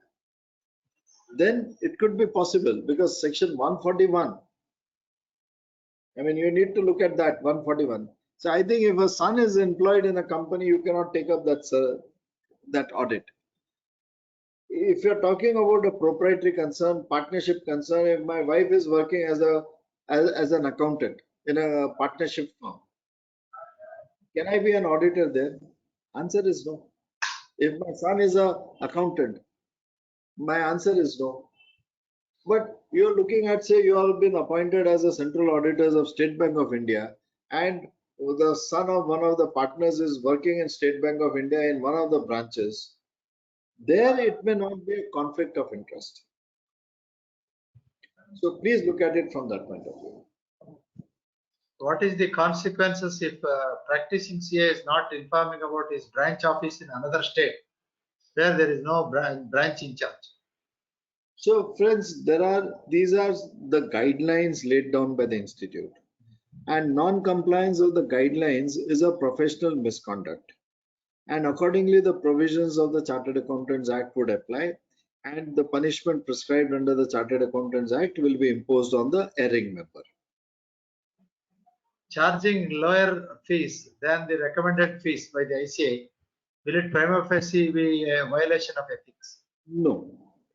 then it could be possible because section 141, I mean, you need to look at that 141. So I think if a son is employed in a company, you cannot take up that audit. If you're talking about a proprietary concern, partnership concern, if my wife is working as an accountant in a partnership firm, can I be an auditor there? Answer is no. If my son is an accountant, my answer is no. But you're looking at, say, you have been appointed as a central auditors of State Bank of India, and the son of one of the partners is working in State Bank of India in one of the branches. There it may not be a conflict of interest. So please look at it from that point of view. What is the consequences if practicing CA is not informing about his branch office in another state where there is no branch in charge? So friends, these are the guidelines laid down by the institute, and non-compliance of the guidelines is a professional misconduct, and accordingly the provisions of the Chartered Accountants Act would apply, and the punishment prescribed under the Chartered Accountants Act will be imposed on the erring member. Charging lower fees than the recommended fees by the ICAI, will it prima facie be a violation of ethics? No,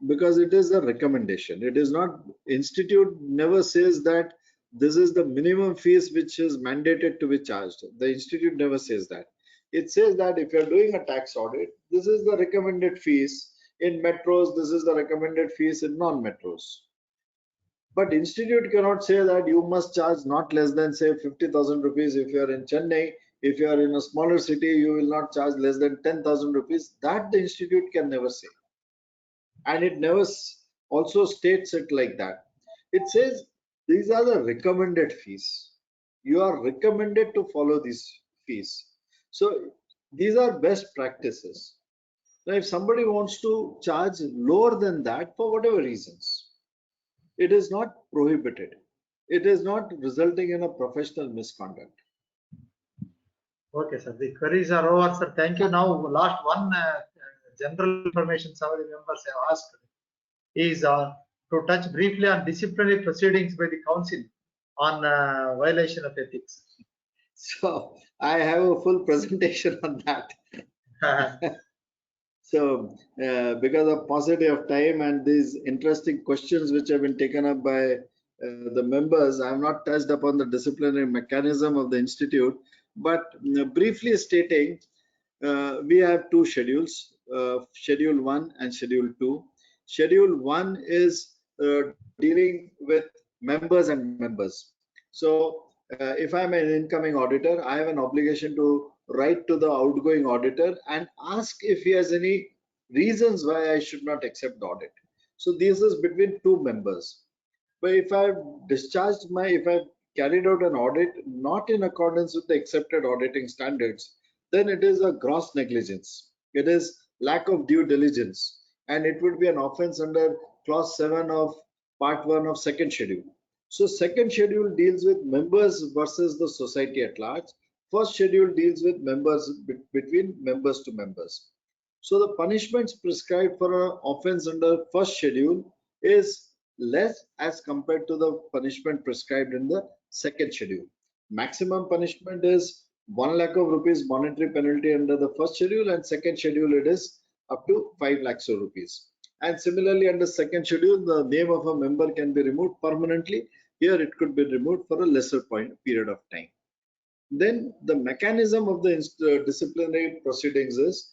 because it is a recommendation. It is not, institute never says that this is the minimum fees which is mandated to be charged. The institute never says that. It says that if you're doing a tax audit, this is the recommended fees. In metros, this is the recommended fees in non-metros. But institute cannot say that you must charge not less than say 50,000 rupees if you are in Chennai. If you are in a smaller city, you will not charge less than 10,000 rupees. That the institute can never say. And it never also states it like that. It says these are the recommended fees. You are recommended to follow these fees. So these are best practices. Now, if somebody wants to charge lower than that for whatever reasons, it is not prohibited. It is not resulting in a professional misconduct. Okay, sir. The queries are over, sir. Thank you. Now, last one general information some of the members have asked is to touch briefly on disciplinary proceedings by the council on violation of ethics. So I have a full presentation on that. So because of paucity of time and these interesting questions which have been taken up by the members, I have not touched upon the disciplinary mechanism of the institute, but briefly stating, we have two schedules, Schedule 1 and Schedule 2. Schedule 1 is dealing with members and members. So if I'm an incoming auditor, I have an obligation to write to the outgoing auditor and ask if he has any reasons why I should not accept the audit. So this is between two members. But if I've discharged if I've carried out an audit not in accordance with the accepted auditing standards, then it is a gross negligence. It is lack of due diligence, and it would be an offense under clause 7 of part 1 of second schedule. So second schedule deals with members versus the society at large. First schedule deals with members between members to members. So the punishments prescribed for an offense under first schedule is less as compared to the punishment prescribed in the second schedule. Maximum punishment is 1 lakh of rupees monetary penalty under the first schedule, and second schedule it is up to 5 lakhs of rupees. And similarly under second schedule, the name of a member can be removed permanently. Here it could be removed for a lesser period of time. Then the mechanism of the disciplinary proceedings is,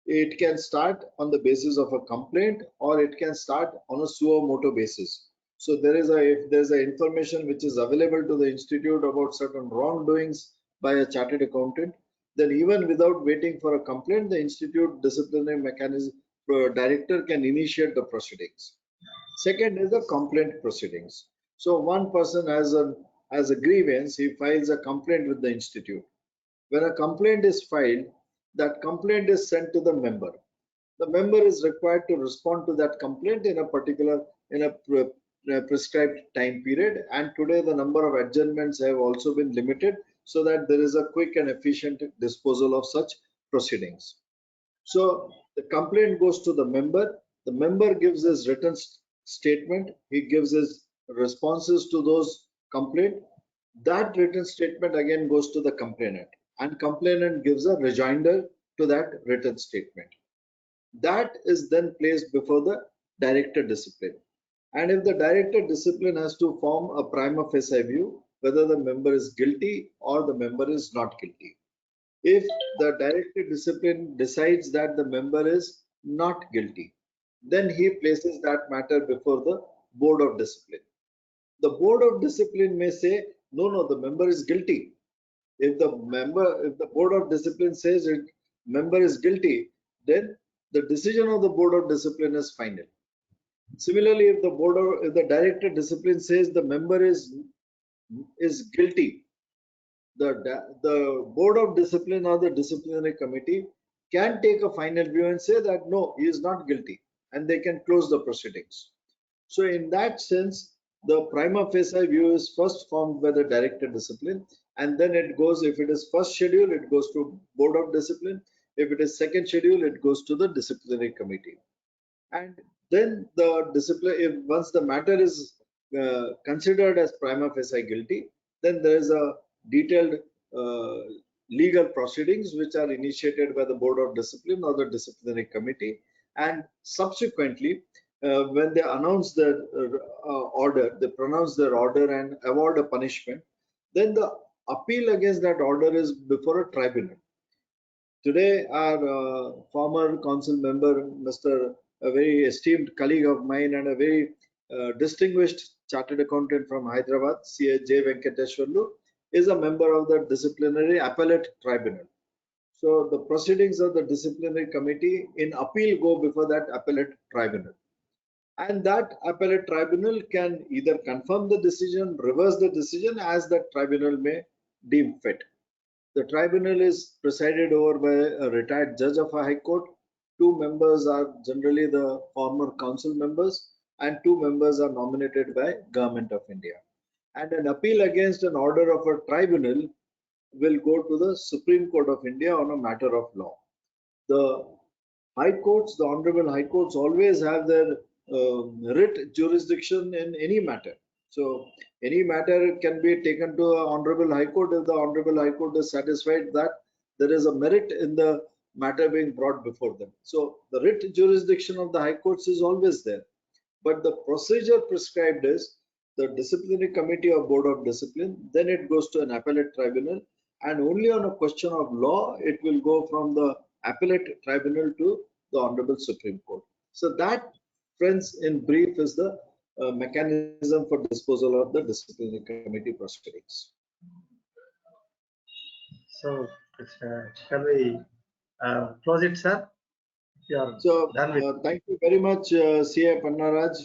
it can start on the basis of a complaint or it can start on a suo motu basis. So if there's a information which is available to the institute about certain wrongdoings by a chartered accountant, then even without waiting for a complaint, the institute disciplinary mechanism director can initiate the proceedings. Second is the complaint proceedings. So one person has a grievance, he files a complaint with the institute. When a complaint is filed, that complaint is sent to the member. The member is required to respond to that complaint in a prescribed time period, and today the number of adjournments have also been limited so that there is a quick and efficient disposal of such proceedings. So the complaint goes to the member gives his written statement, he gives his responses to those complaints. That written statement again goes to the complainant, and complainant gives a rejoinder to that written statement. That is then placed before the director discipline. And if the director discipline has to form a prima facie view whether the member is guilty or the member is not guilty. If the director discipline decides that the member is not guilty, then he places that matter before the board of discipline. The board of discipline may say, no, the member is guilty. If the board of discipline says member is guilty, then the decision of the board of discipline is final. Similarly, if the director discipline says the member is guilty, the board of discipline or the disciplinary committee can take a final view and say that no, he is not guilty, and they can close the proceedings. So in that sense, the prima facie view is first formed by the director discipline, and then it goes, if it is first schedule, it goes to board of discipline. If it is second schedule, it goes to the disciplinary committee. And then the discipline, once the matter is considered as prima facie guilty, then there is a detailed legal proceedings which are initiated by the board of discipline or the disciplinary committee, and subsequently when they announce their order, they pronounce their order and award a punishment, then the appeal against that order is before a tribunal. Today, our former council member, a very esteemed colleague of mine and a very distinguished chartered accountant from Hyderabad, CA J. Venkateshwarlu, is a member of the Disciplinary Appellate Tribunal. So the proceedings of the Disciplinary Committee in appeal go before that Appellate Tribunal. And that Appellate Tribunal can either confirm the decision, reverse the decision as the tribunal may deem fit. The tribunal is presided over by a retired judge of a high court. 2 members are generally the former council members and 2 members are nominated by Government of India. And an appeal against an order of a tribunal will go to the Supreme Court of India on a matter of law. The high courts, the honorable high courts always have their writ jurisdiction in any matter. So any matter can be taken to the honorable high court if the honorable high court is satisfied that there is a merit in the matter being brought before them. So the writ jurisdiction of the high courts is always there. But the procedure prescribed is the disciplinary committee or board of discipline, then it goes to an appellate tribunal, and only on a question of law it will go from the appellate tribunal to the honorable Supreme Court. So that, friends, in brief, is the mechanism for disposal of the disciplinary committee proceedings. So shall we close it, sir? So thank you very much, CA Pannaraj,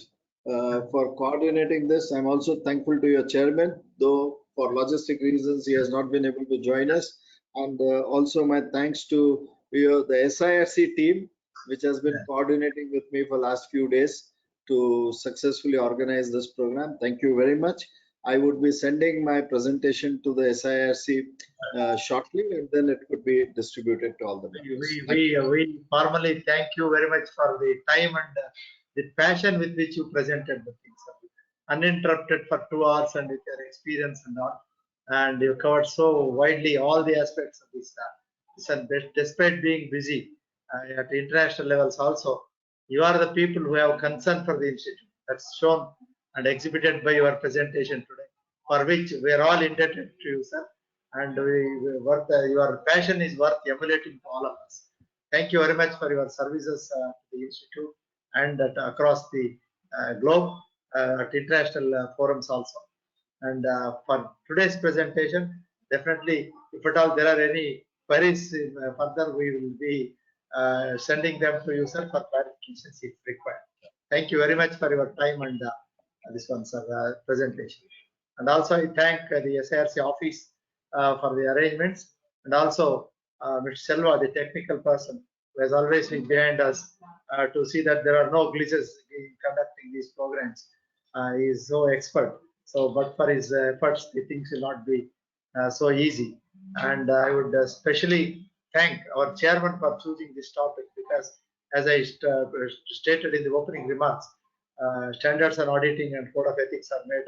for coordinating this. I'm also thankful to your chairman, though for logistic reasons he has not been able to join us. And also my thanks to the SIRC team, which has been coordinating with me for last few days to successfully organize this program. Thank you very much. I would be sending my presentation to the SIRC shortly, and then it could be distributed to all the members. We formally thank you very much for the time and the passion with which you presented the things, uninterrupted for 2 hours, and with your experience and all. And you covered so widely all the aspects of this. And despite being busy at international levels also, you are the people who have concern for the institute. That's shown and exhibited by your presentation today, for which we are all indebted to you, sir. And your passion is worth emulating to all of us. Thank you very much for your services to the institute and across the globe at international forums also. And for today's presentation, definitely, if at all there are any queries further, we will be sending them to you, sir, for clarifications if required. Thank you very much for your time and this one, sir, presentation. And also I thank the SIRC office for the arrangements, and also Mr. Selva, the technical person, who has always been behind us to see that there are no glitches in conducting these programs. He is so expert. So, but for his efforts, the things will not be so easy. And I would especially thank our chairman for choosing this topic, because as I stated in the opening remarks, standards on auditing and code of ethics are made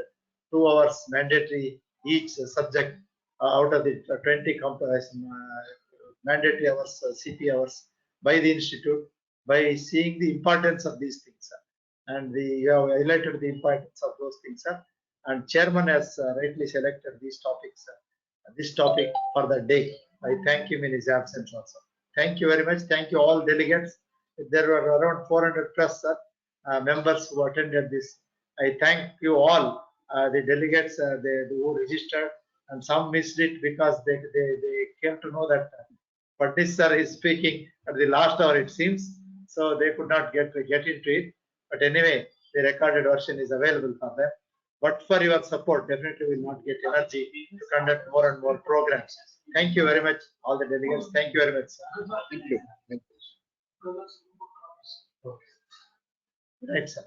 2 hours mandatory each subject out of the 20 mandatory hours, CP hours by the institute, by seeing the importance of these things. And you have highlighted the importance of those things, sir. And chairman has rightly selected these topics, this topic for the day. I thank him in his absence also. Thank you very much. Thank you all delegates. There were around 400 plus members who attended this. I thank you all, the delegates who registered, and some missed it because they came to know that Fadnis sir is speaking at the last hour, it seems, so they could not get into it. But anyway, the recorded version is available for them. But for your support, definitely we will not get energy to conduct more and more programs. Thank you very much, all the delegates. Thank you very much, sir. Thank you. Thank you. Right, sir.